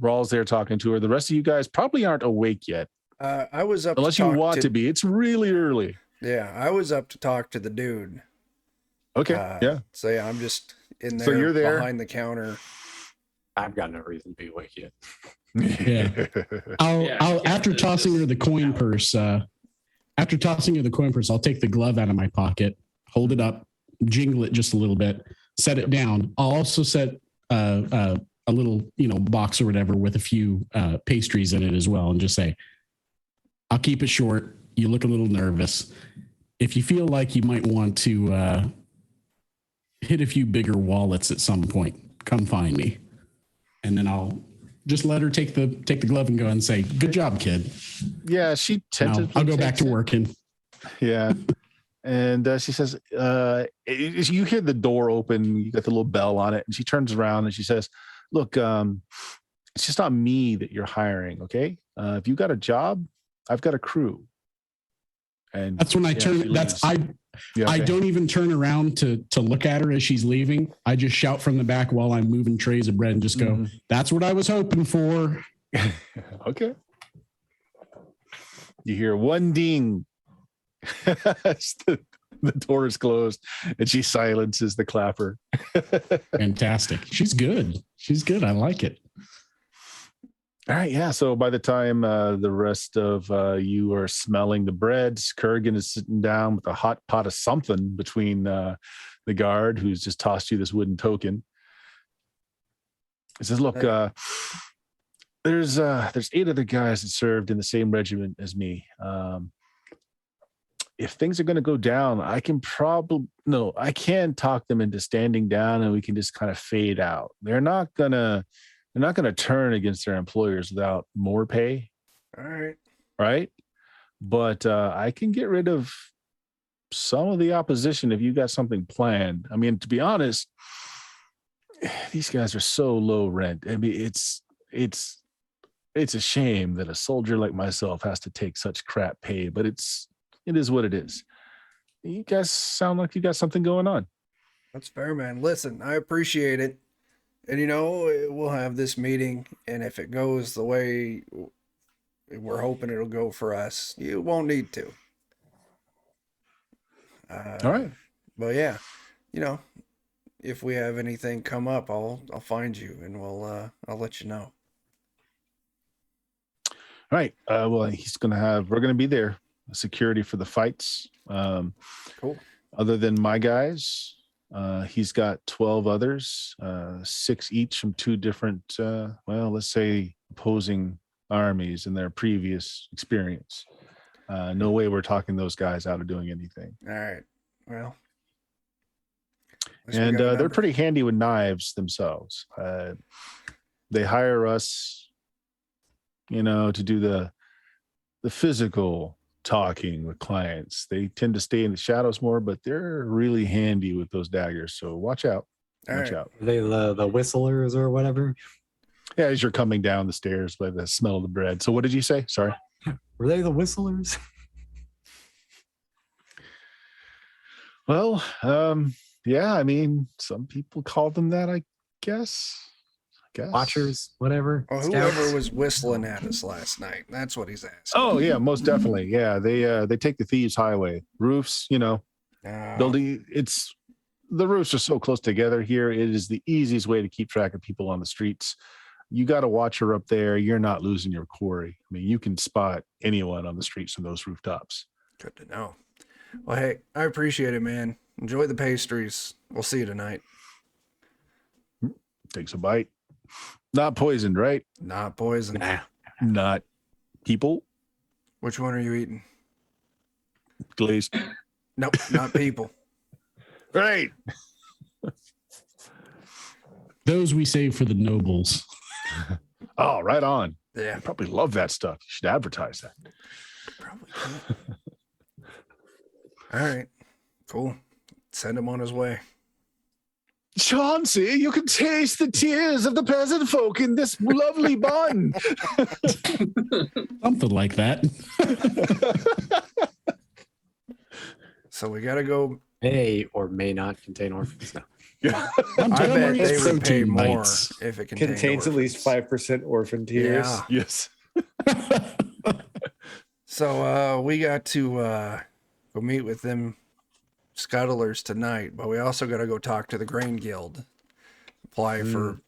Rawl's there talking to her. The rest of you guys probably aren't awake yet, I was up unless to you talk want to be. It's really early. Yeah, I was up to talk to the dude. Okay. Yeah. So yeah, I'm just in there, So you're there. behind the counter. I've got no reason to be awake yet. Yeah. After tossing her the coin purse, I'll take the glove out of my pocket, hold it up, jingle it just a little bit, set it down. I'll also set a little, box or whatever with a few pastries in it as well, and just say, I'll keep it short. You look a little nervous. If you feel like you might want to hit a few bigger wallets at some point, come find me. And then I'll just let her take the glove and go and say, good job, kid. Yeah. She tentatively I'll go back takes to it. working. Yeah. And she says, you hear the door open, you got the little bell on it, and she turns around and she says, look, it's just not me that you're hiring. Okay. If you got a job, I've got a crew. And That's when I yeah, turn. she That's leaves. Yeah, I okay. don't even turn around to look at her as she's leaving. I just shout from the back while I'm moving trays of bread and just go, Mhm. "That's what I was hoping for." Okay. You hear one ding. the door is closed and she silences the clapper. Fantastic. She's good. She's good. I like it. All right, yeah. So by the time the rest of you are smelling the breads, Kurgan is sitting down with a hot pot of something between the guard who's just tossed you this wooden token. He says, "Look, there's 8 other guys that served in the same regiment as me. If things are going to go down, I can talk them into standing down, and we can just kind of fade out. They're not gonna turn against their employers without more pay, All right. right? But I can get rid of some of the opposition if you got something planned. I mean, to be honest, these guys are so low rent. I mean, it's a shame that a soldier like myself has to take such crap pay, but it is what it is. You guys sound like you got something going on." That's fair, man. Listen, I appreciate it. And, we'll have this meeting, and if it goes the way we're hoping it'll go for us, you won't need to. All right. But yeah, if we have anything come up, I'll find you, and I'll let you know. All right. Well, we're going to be there. Security for the fights. Cool. Other than my guys, he's got 12 others, 6 each from 2 different, let's say opposing armies in their previous experience. No way we're talking those guys out of doing anything. All right. Well. And they're pretty handy with knives themselves. They hire us, to do the physical talking with clients. They tend to stay in the shadows more, but they're really handy with those daggers. So watch out. Watch out. Are they the whistlers or whatever? Yeah, as you're coming down the stairs by the smell of the bread. So what did you say? Sorry. Were they the whistlers? Well, yeah, I mean, some people call them that, I guess. Watchers, whatever. Well, whoever was whistling at us last night. That's what he's asking. Oh yeah, most definitely. Yeah, they take the thieves' highway. Roofs, building. The roofs are so close together here. It is the easiest way to keep track of people on the streets. You got a watcher up there. You're not losing your quarry. I mean, you can spot anyone on the streets from those rooftops. Good to know. Well, hey, I appreciate it, man. Enjoy the pastries. We'll see you tonight. Takes a bite. Not poisoned, right? Not poison. Nah. Not people. Which one are you eating? Glazed. Nope, not people. Right. Those we save for the nobles. Oh, right on. Yeah. I probably love that stuff. You should advertise that. Probably could. All right. Cool. Send him on his way. Chauncey, you can taste the tears of the peasant folk in this lovely bun. Something like that. So we got to go. May or may not contain orphans. No. I bet they would pay more bites. if it Contains at least orphans. 5% orphan tears. Yeah. Yes. So we got to go meet with them scuttlers tonight, but we also got to go talk to the Grain Guild. Apply for.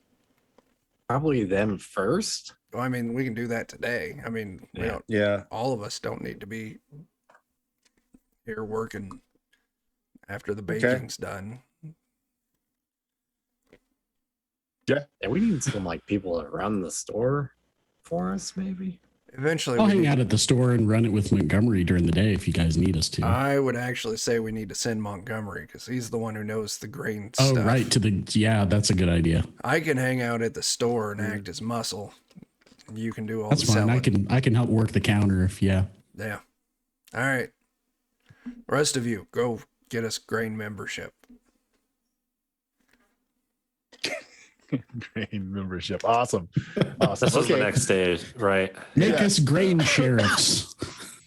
Probably them first. Well, I mean, we can do that today. I mean, we don't. Yeah. All of us don't need to be here working after the baking's done. Yeah, we need some people to run the store for us, maybe. Eventually, I'll we hang need- out at the store and run it with Montgomery during the day if you guys need us to. I would actually say we need to send Montgomery because he's the one who knows the grain Oh, stuff. right. That's a good idea. I can hang out at the store and act as muscle. You can do all That's the fine. selling. I can help work the counter if Yeah. All right. Rest of you, go get us grain membership. Grain membership. Awesome. This is the next stage, right? Make us grain sheriffs.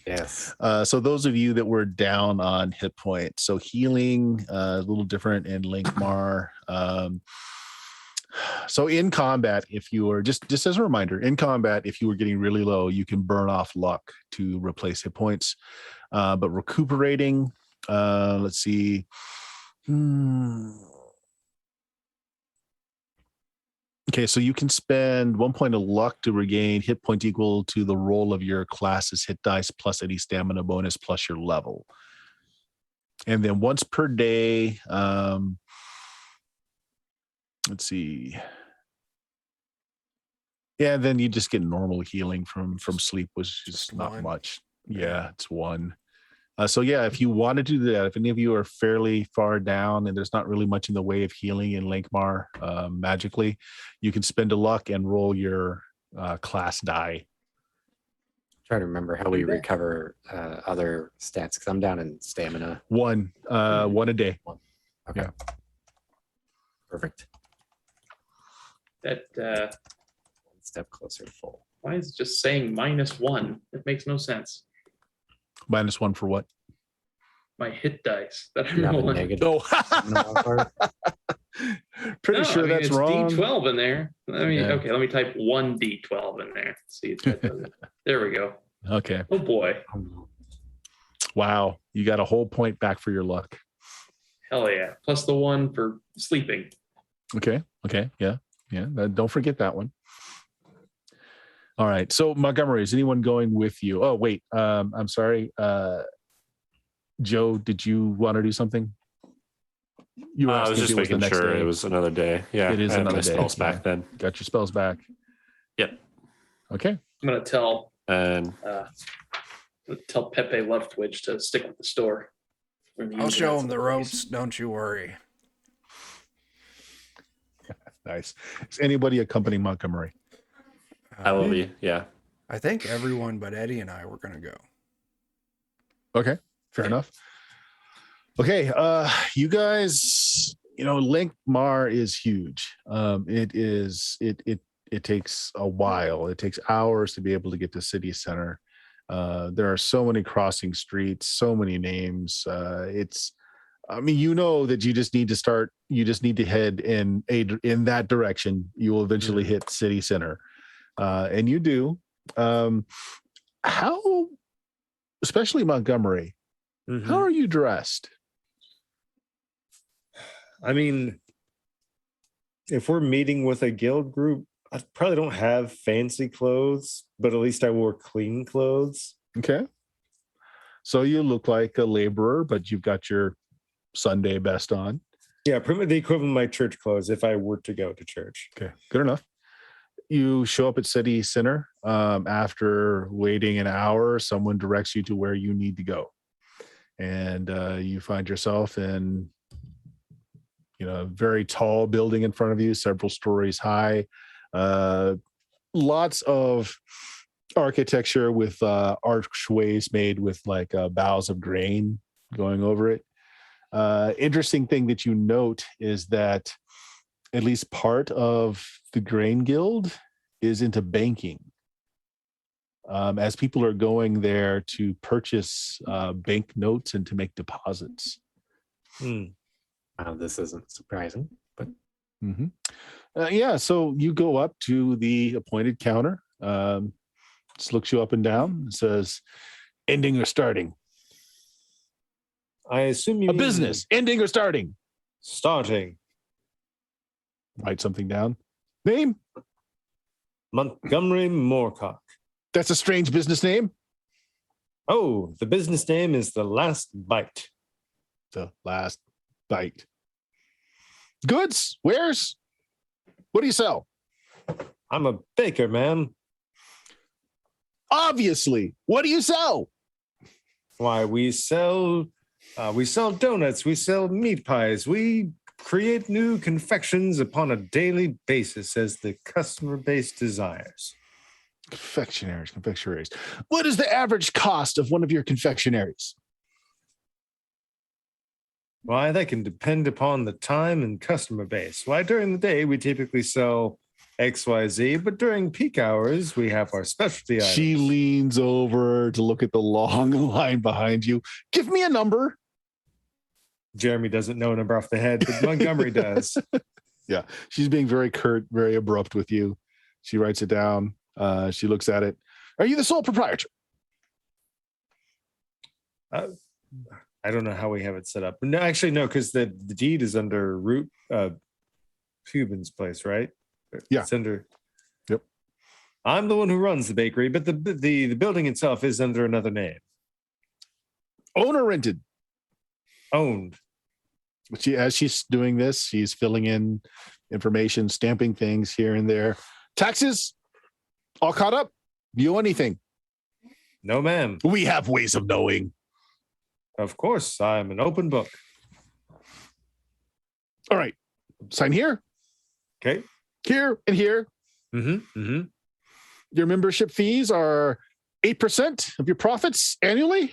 Yes. So those of you that were down on hit points, so healing a little different in Lankhmar. So in combat, if you are just as a reminder, in combat, if you were getting really low, you can burn off luck to replace hit points. But recuperating, let's see. Okay, so you can spend 1 point of luck to regain hit point equal to the roll of your class's hit dice plus any stamina bonus plus your level. And then once per day, let's see. Yeah, then you just get normal healing from sleep, which is Just not one. much. Yeah, it's one. So yeah, if you want to do that, if any of you are fairly far down and there's not really much in the way of healing in Lankhmar magically, you can spend a luck and roll your class die. Try to remember how we recover other stats because I'm down in stamina. One a day. Okay. Yeah. Perfect. That One step closer to full. why is it just saying -1? It makes no sense. -1 for what? My hit dice that I'm You have a rolling. negative. Oh, stamina bar? pretty No, sure I mean, that's it's wrong. D12 in there. I mean, Yeah. okay, let me type 1D12 in there. See if that does it. There we go. Okay. Oh boy. Wow. You got a whole point back for your luck. Hell yeah. Plus the one for sleeping. Okay. Yeah. Don't forget that one. All right. So Montgomery, is anyone going with you? Oh, wait. I'm sorry. Joe, did you want to do something? You were I was asking if just it was the making next sure day. it was another day. Yeah, It is I have another my day, spells yeah. back then. Got your spells back. Yep. Okay. I'm gonna tell And Pepe Leftwich to stick with the store. We're gonna I'll use show that him the someplace. ropes. Don't you worry. Nice. Is anybody accompanying Montgomery? I will be. Yeah. I think everyone but Eddie and I were going to go. Okay. Fair enough. Okay. You guys, Lankhmar is huge. It takes a while. It takes hours to be able to get to city center. There are so many crossing streets, so many names. That you just need to start. You just need to head in that direction. You will eventually hit city center, and you do. How, especially Montgomery, how are you dressed? I mean, if we're meeting with a guild group, I probably don't have fancy clothes, but at least I wore clean clothes. Okay. So you look like a laborer, but you've got your Sunday best on. Yeah, pretty much the equivalent of my church clothes if I were to go to church. Okay, good enough. You show up at city center. After waiting an hour, someone directs you to where you need to go. And you find yourself in, a very tall building in front of you, several stories high. Lots of architecture with archways made with like boughs of grain going over it. Interesting thing that you note is that at least part of the grain guild is into banking. As people are going there to purchase bank notes and to make deposits. This isn't surprising, but So you go up to the appointed counter. Just looks you up and down and says, ending or starting? I assume you A mean business, ending or starting? starting. Write something down. Name? Montgomery Moorcock. That's a strange business name. Oh, the business name is The Last Bite. The Last Bite. Goods? Wares? What do you sell? I'm a baker, man. Obviously. What do you sell? Why, we sell donuts, we sell meat pies, we create new confections upon a daily basis as the customer base desires. Confectionaries. What is the average cost of one of your confectionaries? Why, that can depend upon the time and customer base. Why, during the day, we typically sell XYZ, but during peak hours, we have our specialty items. She leans over to look at the long line behind you. Give me a number. Jeremy doesn't know a number off the head, but Montgomery does. Yeah, she's being very curt, very abrupt with you. She writes it down. She looks at it. Are you the sole proprietor? I don't know how we have it set up. No, actually, no, because the deed is under Root Cuban's place, right? Yeah. It's under. Yep. I'm the one who runs the bakery, but the building itself is under another name. Owned or rented? Owned. As she's doing this, she's filling in information, stamping things here and there. Taxes? All caught up? Do you owe anything? No, ma'am. We have ways of knowing. Of course, I'm an open book. All right. Sign here, Okay. here, and here. Mm-hmm. Mm-hmm. Your membership fees are 8% of your profits annually.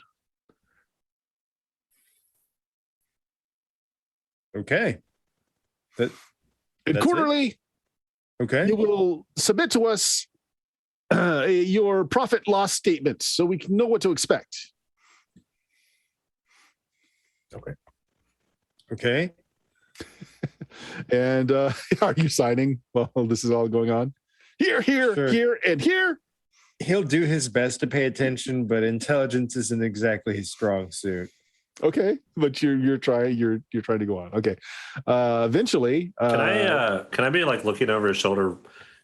Okay. And That's quarterly, Okay. you will submit to us your profit loss statements so we can know what to expect. Okay. And are you signing while this is all going on? Here, Sure. here, and here. He'll do his best to pay attention, but intelligence isn't exactly his strong suit. Okay, but you're trying to go on. Okay. Eventually, Can I be like looking over his shoulder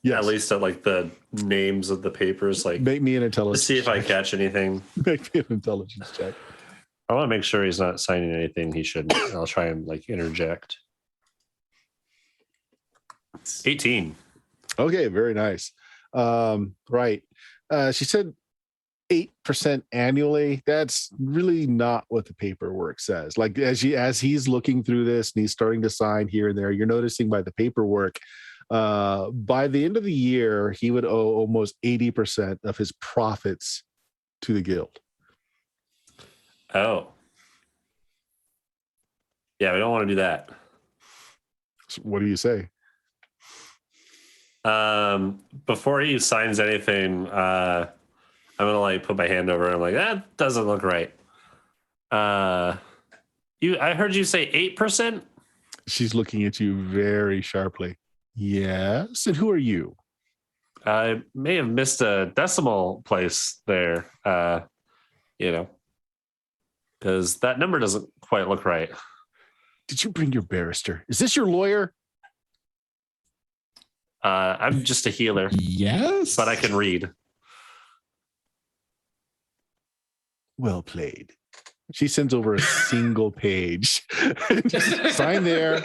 yes, at least at like the names of the papers, like make me an to intelligence. see if I check. catch anything. Make me an intelligence check. I want to make sure he's not signing anything he shouldn't. I'll try and like interject. 18. Okay, very nice. Right. She said 8% annually. That's really not what the paperwork says. Like as he's looking through this and he's starting to sign here and there, you're noticing by the paperwork, by the end of the year, he would owe almost 80% of his profits to the guild. Oh. Yeah, we don't want to do that. So what do you say? Before he signs anything, I'm gonna like put my hand over and I'm like, that doesn't look right. I heard you say 8%. She's looking at you very sharply. Yes. And who are you? I may have missed a decimal place there. Because that number doesn't quite look right. Did you bring your barrister? Is this your lawyer? I'm just a healer, Yes. but I can read. Well played. She sends over a single page. Just sign there.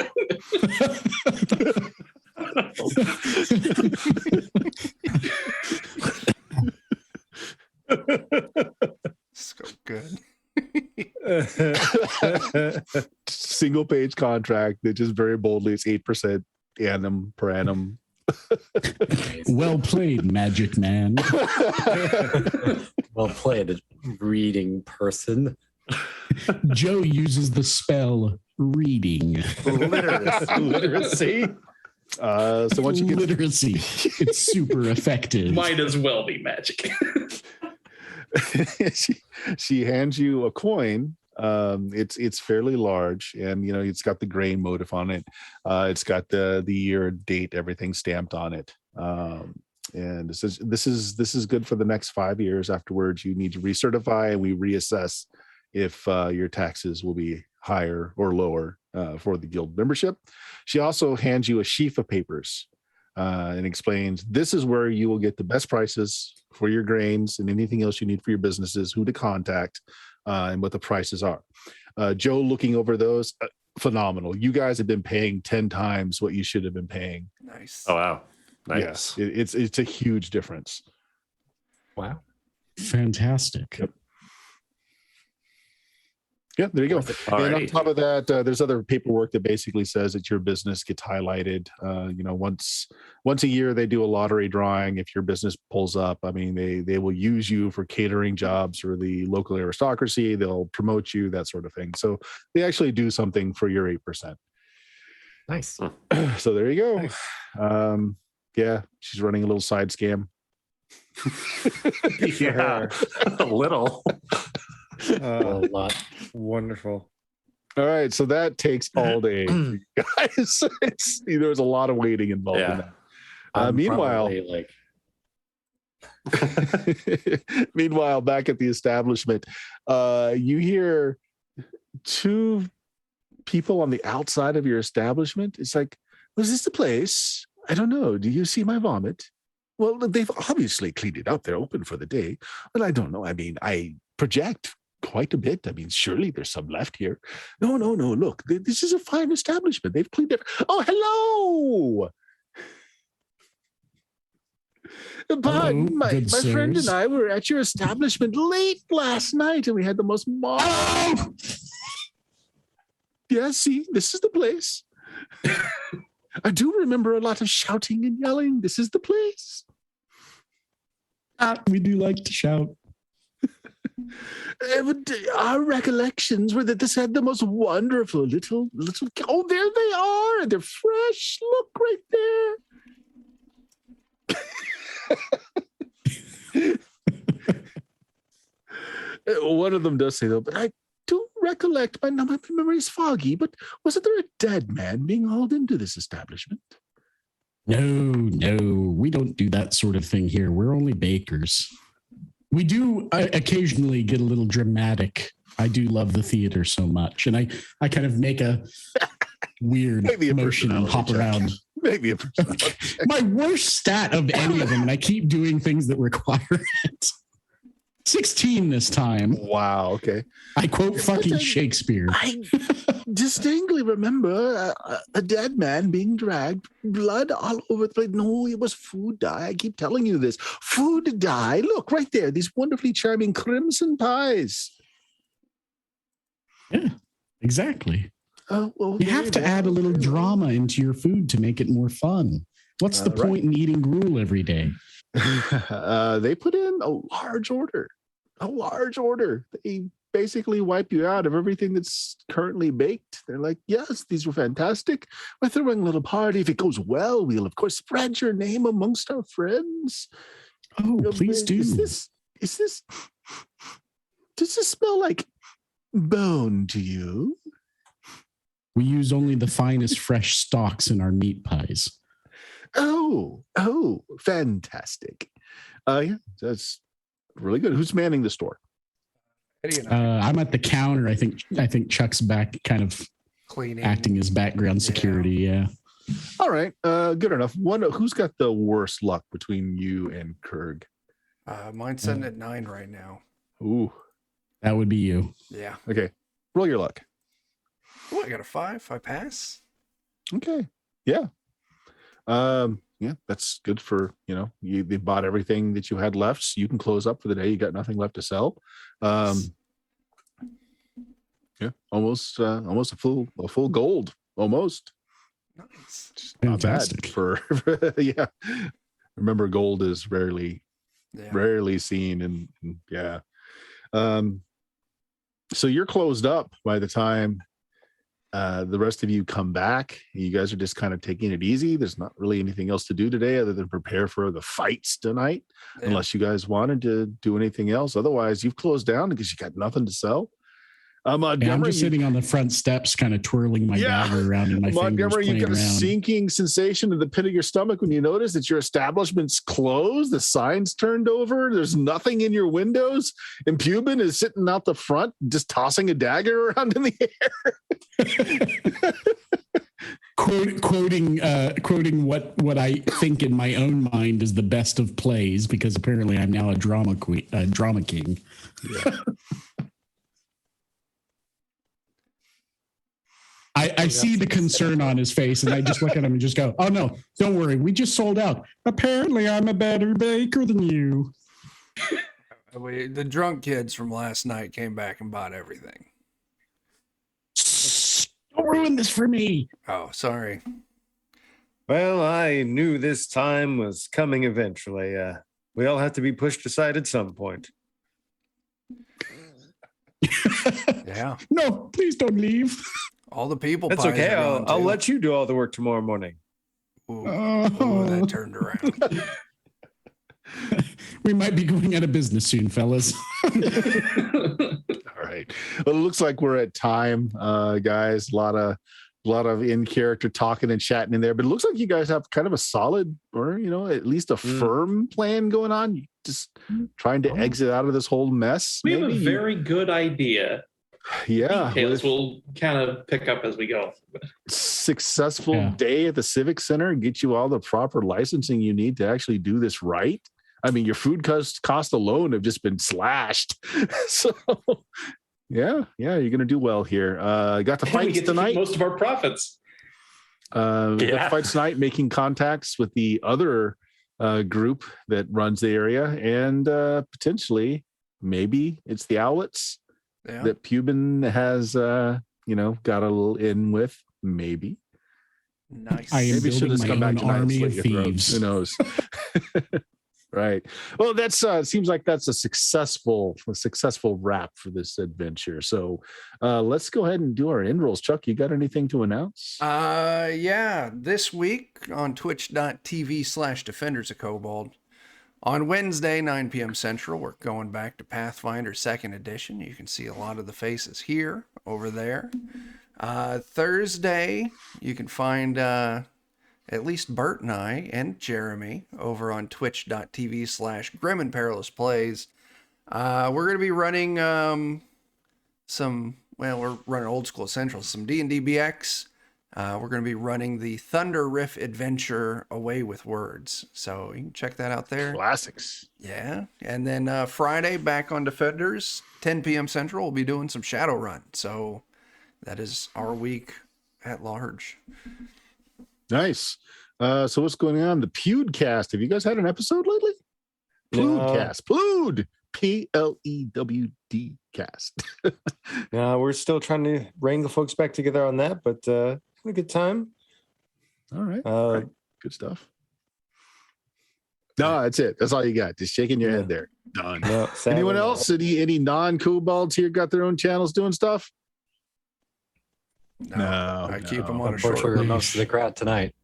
So good. Single page contract that just very boldly it's 8% annum per annum. Well played, Magic Man. Well played, reading person. Joe uses the spell reading. Literacy. So once you get Literacy. It's super effective. Might as well be magic. she hands you a coin. It's fairly large, and it's got the grain motif on it. It's got the year, date, everything stamped on it. And it says this is good for the next 5 years. Afterwards, you need to recertify, and we reassess if your taxes will be higher or lower for the guild membership. She also hands you a sheaf of papers and explains this is where you will get the best prices for your grains and anything else you need for your businesses, who to contact, and what the prices are. Joe, looking over those, phenomenal. You guys have been paying 10 times what you should have been paying. Nice. Oh, wow. Nice. Yes, it's a huge difference. Wow. Fantastic. Yep. Yeah, there you go. All And on right. top of that, there's other paperwork that basically says that your business gets highlighted. Once a year they do a lottery drawing. If your business pulls up, I mean, they will use you for catering jobs for the local aristocracy. They'll promote you, that sort of thing. So they actually do something for your 8%. Nice. So there you go. Nice. Yeah, she's running a little side scam. Yeah, a little. A lot. Wonderful. All right, so that takes all day, guys. There's a lot of waiting involved in that. I'm Meanwhile, probably, like, meanwhile, back at the establishment, you hear two people on the outside of your establishment. It's like, was this the place? I don't know. Do you see my vomit? Well, they've obviously cleaned it up. They're open for the day. But I don't know. I mean, I project quite a bit. I mean, surely there's some left here. No. Look, this is a fine establishment. They've cleaned it. Oh, hello. But my good friend and sirs. I were at your establishment late last night, and we had the most Yeah, see, this is the place. I do remember a lot of shouting and yelling. This is the place. We do like to shout. Our recollections were that this had the most wonderful little. Oh, there they are, and they're fresh. Look right there. One of them does say though, but I do recollect. My memory is foggy. But wasn't there a dead man being hauled into this establishment? No, we don't do that sort of thing here. We're only bakers. We do occasionally get a little dramatic. I do love the theater so much. And I kind of make a weird Maybe a motion and hop personality check. around. Maybe a personality check. My worst stat of any of them, and I keep doing things that require it. 16 this time. Wow. Okay. I quote fucking But Shakespeare. I distinctly remember a dead man being dragged, blood all over the place. No, it was food dye. I keep telling you this. Food dye. Look right there. These wonderfully charming crimson pies. Yeah, exactly. Well, You have to add a little drama into your food to make it more fun. What's the Right. point in eating gruel every day? They put in a large order. They basically wipe you out of everything that's currently baked. They're like, yes, these were fantastic. We're throwing a little party. If it goes well, we'll of course spread your name amongst our friends. Oh, please do. Does this smell like bone to you? We use only the finest fresh stalks in our meat pies. Oh, fantastic. Yeah, that's really good. Who's manning the store? Eddie and I I'm at the counter. I think Chuck's back, kind of cleaning. acting as background security. Yeah. All right, good enough. Who's got the worst luck between you and Kurg? Mine's sitting at 9 right now. Ooh, That would be you. Yeah. okay. Roll your luck. Oh, I got a 5. I pass. Okay. Yeah. Yeah, that's good for, they bought everything that you had left, so you can close up for the day. You got nothing left to sell. Yeah, almost a full gold, almost. Nice. Not bad Fantastic. for yeah. Remember, gold is rarely Yeah. seen, and yeah. So you're closed up by the time the rest of you come back. You guys are just kind of taking it easy. There's not really anything else to do today other than prepare for the fights tonight, Yeah. unless you guys wanted to do anything else. Otherwise, you've closed down because you got nothing to sell. Yeah, I'm Montgomery, just sitting on the front steps, kind of twirling my Yeah. dagger around in my fingers, Montgomery, you playing get a around. sinking sensation in the pit of your stomach when you notice that your establishment's closed, the sign's turned over, there's nothing in your windows, and Pubin is sitting out the front just tossing a dagger around in the air. Quoting what I think in my own mind is the best of plays, because apparently I'm now a drama king. I see the concern on his face, and I just look at him and just go, "Oh no, don't worry, we just sold out. Apparently, I'm a better baker than you." The drunk kids from last night came back and bought everything. Don't ruin this for me. Oh, sorry. Well, I knew this time was coming eventually. We all have to be pushed aside at some point. Yeah. No, please don't leave. All the people. That's pies okay. are gone, I'll too. let you do all the work tomorrow morning. Ooh, that turned around. We might be going out of business soon, fellas. All right. Well, it looks like we're at time, guys. A lot of in character talking and chatting in there, but it looks like you guys have kind of a solid, or at least a firm plan going on. Just trying to exit out of this whole mess. We have a very good idea. Yeah. Details we'll kind of pick up as we go. Successful day at the Civic Center, get you all the proper licensing you need to actually do this right. I mean, your food cost alone have just been slashed. So yeah, you're gonna do well here. Got the fights tonight. Most of our profits. Got the fights tonight, making contacts with the other group that runs the area, and potentially, maybe it's the Owlets that Pubin has, got a little in with. Maybe. Nice. I am Maybe she'll building just my come back own tonight and army slit of your throat. thieves. Who knows? Right. Well, that's seems like that's a successful wrap for this adventure. So let's go ahead and do our end rolls. Chuck, you got anything to announce? Yeah. This week on twitch.tv/Defenders of Kobold. On Wednesday, 9 p.m. Central, we're going back to Pathfinder 2nd Edition. You can see a lot of the faces here, over there. Thursday, you can find at least Bert and I and Jeremy over on twitch.tv/Grim and Perilous Plays. We're going to be running we're running Old School Essentials, some D&D BX. We're going to be running the Thunder Riff Adventure Away with Words. So you can check that out there. Classics. Yeah. And then Friday, back on Defenders, 10 p.m. Central, we'll be doing some Shadowrun. So that is our week at large. Nice. So what's going on? The Pewdcast. Have you guys had an episode lately? Pewdcast. Pewd. PLEWD cast. Yeah, we're still trying to wrangle folks back together on that, but had a good time. All right. Good stuff. No, that's it. That's all you got. Just shaking your head there. Done. No, Anyone else? Any non-kobolds here got their own channels doing stuff? No, I keep them on a short Unfortunately, leash. most of the crowd tonight.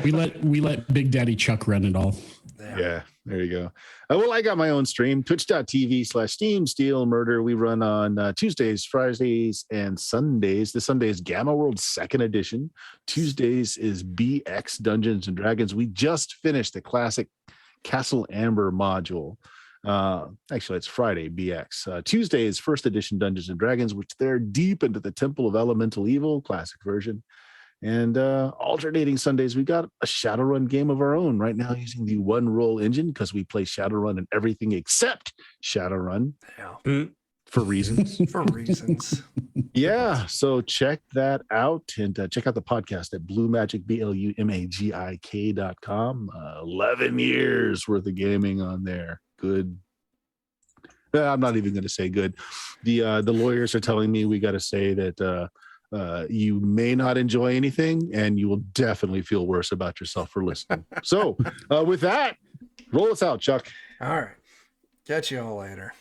We let Big Daddy Chuck run it all. Yeah, there you go. Well, I got my own stream, twitch.tv/Steam Steel Murder. We run on Tuesdays, Fridays, and Sundays. This Sunday is Gamma World 2nd Edition. Tuesdays is BX Dungeons and Dragons. We just finished the classic Castle Amber module. Actually, it's Friday, BX. Tuesday is 1st Edition Dungeons and Dragons, which they're deep into the Temple of Elemental Evil, classic version. And alternating Sundays, we got a Shadowrun game of our own right now using the One Roll engine because we play Shadowrun and everything except Shadowrun. Yeah. For reasons. For reasons. Yeah. So check that out and check out the podcast at BlueMagic, BLUMAGIK.com. 11 years worth of gaming on there. Good. I'm not even going to say good. The lawyers are telling me we got to say that you may not enjoy anything and you will definitely feel worse about yourself for listening. So with that, roll us out, Chuck. All right. Catch you all later.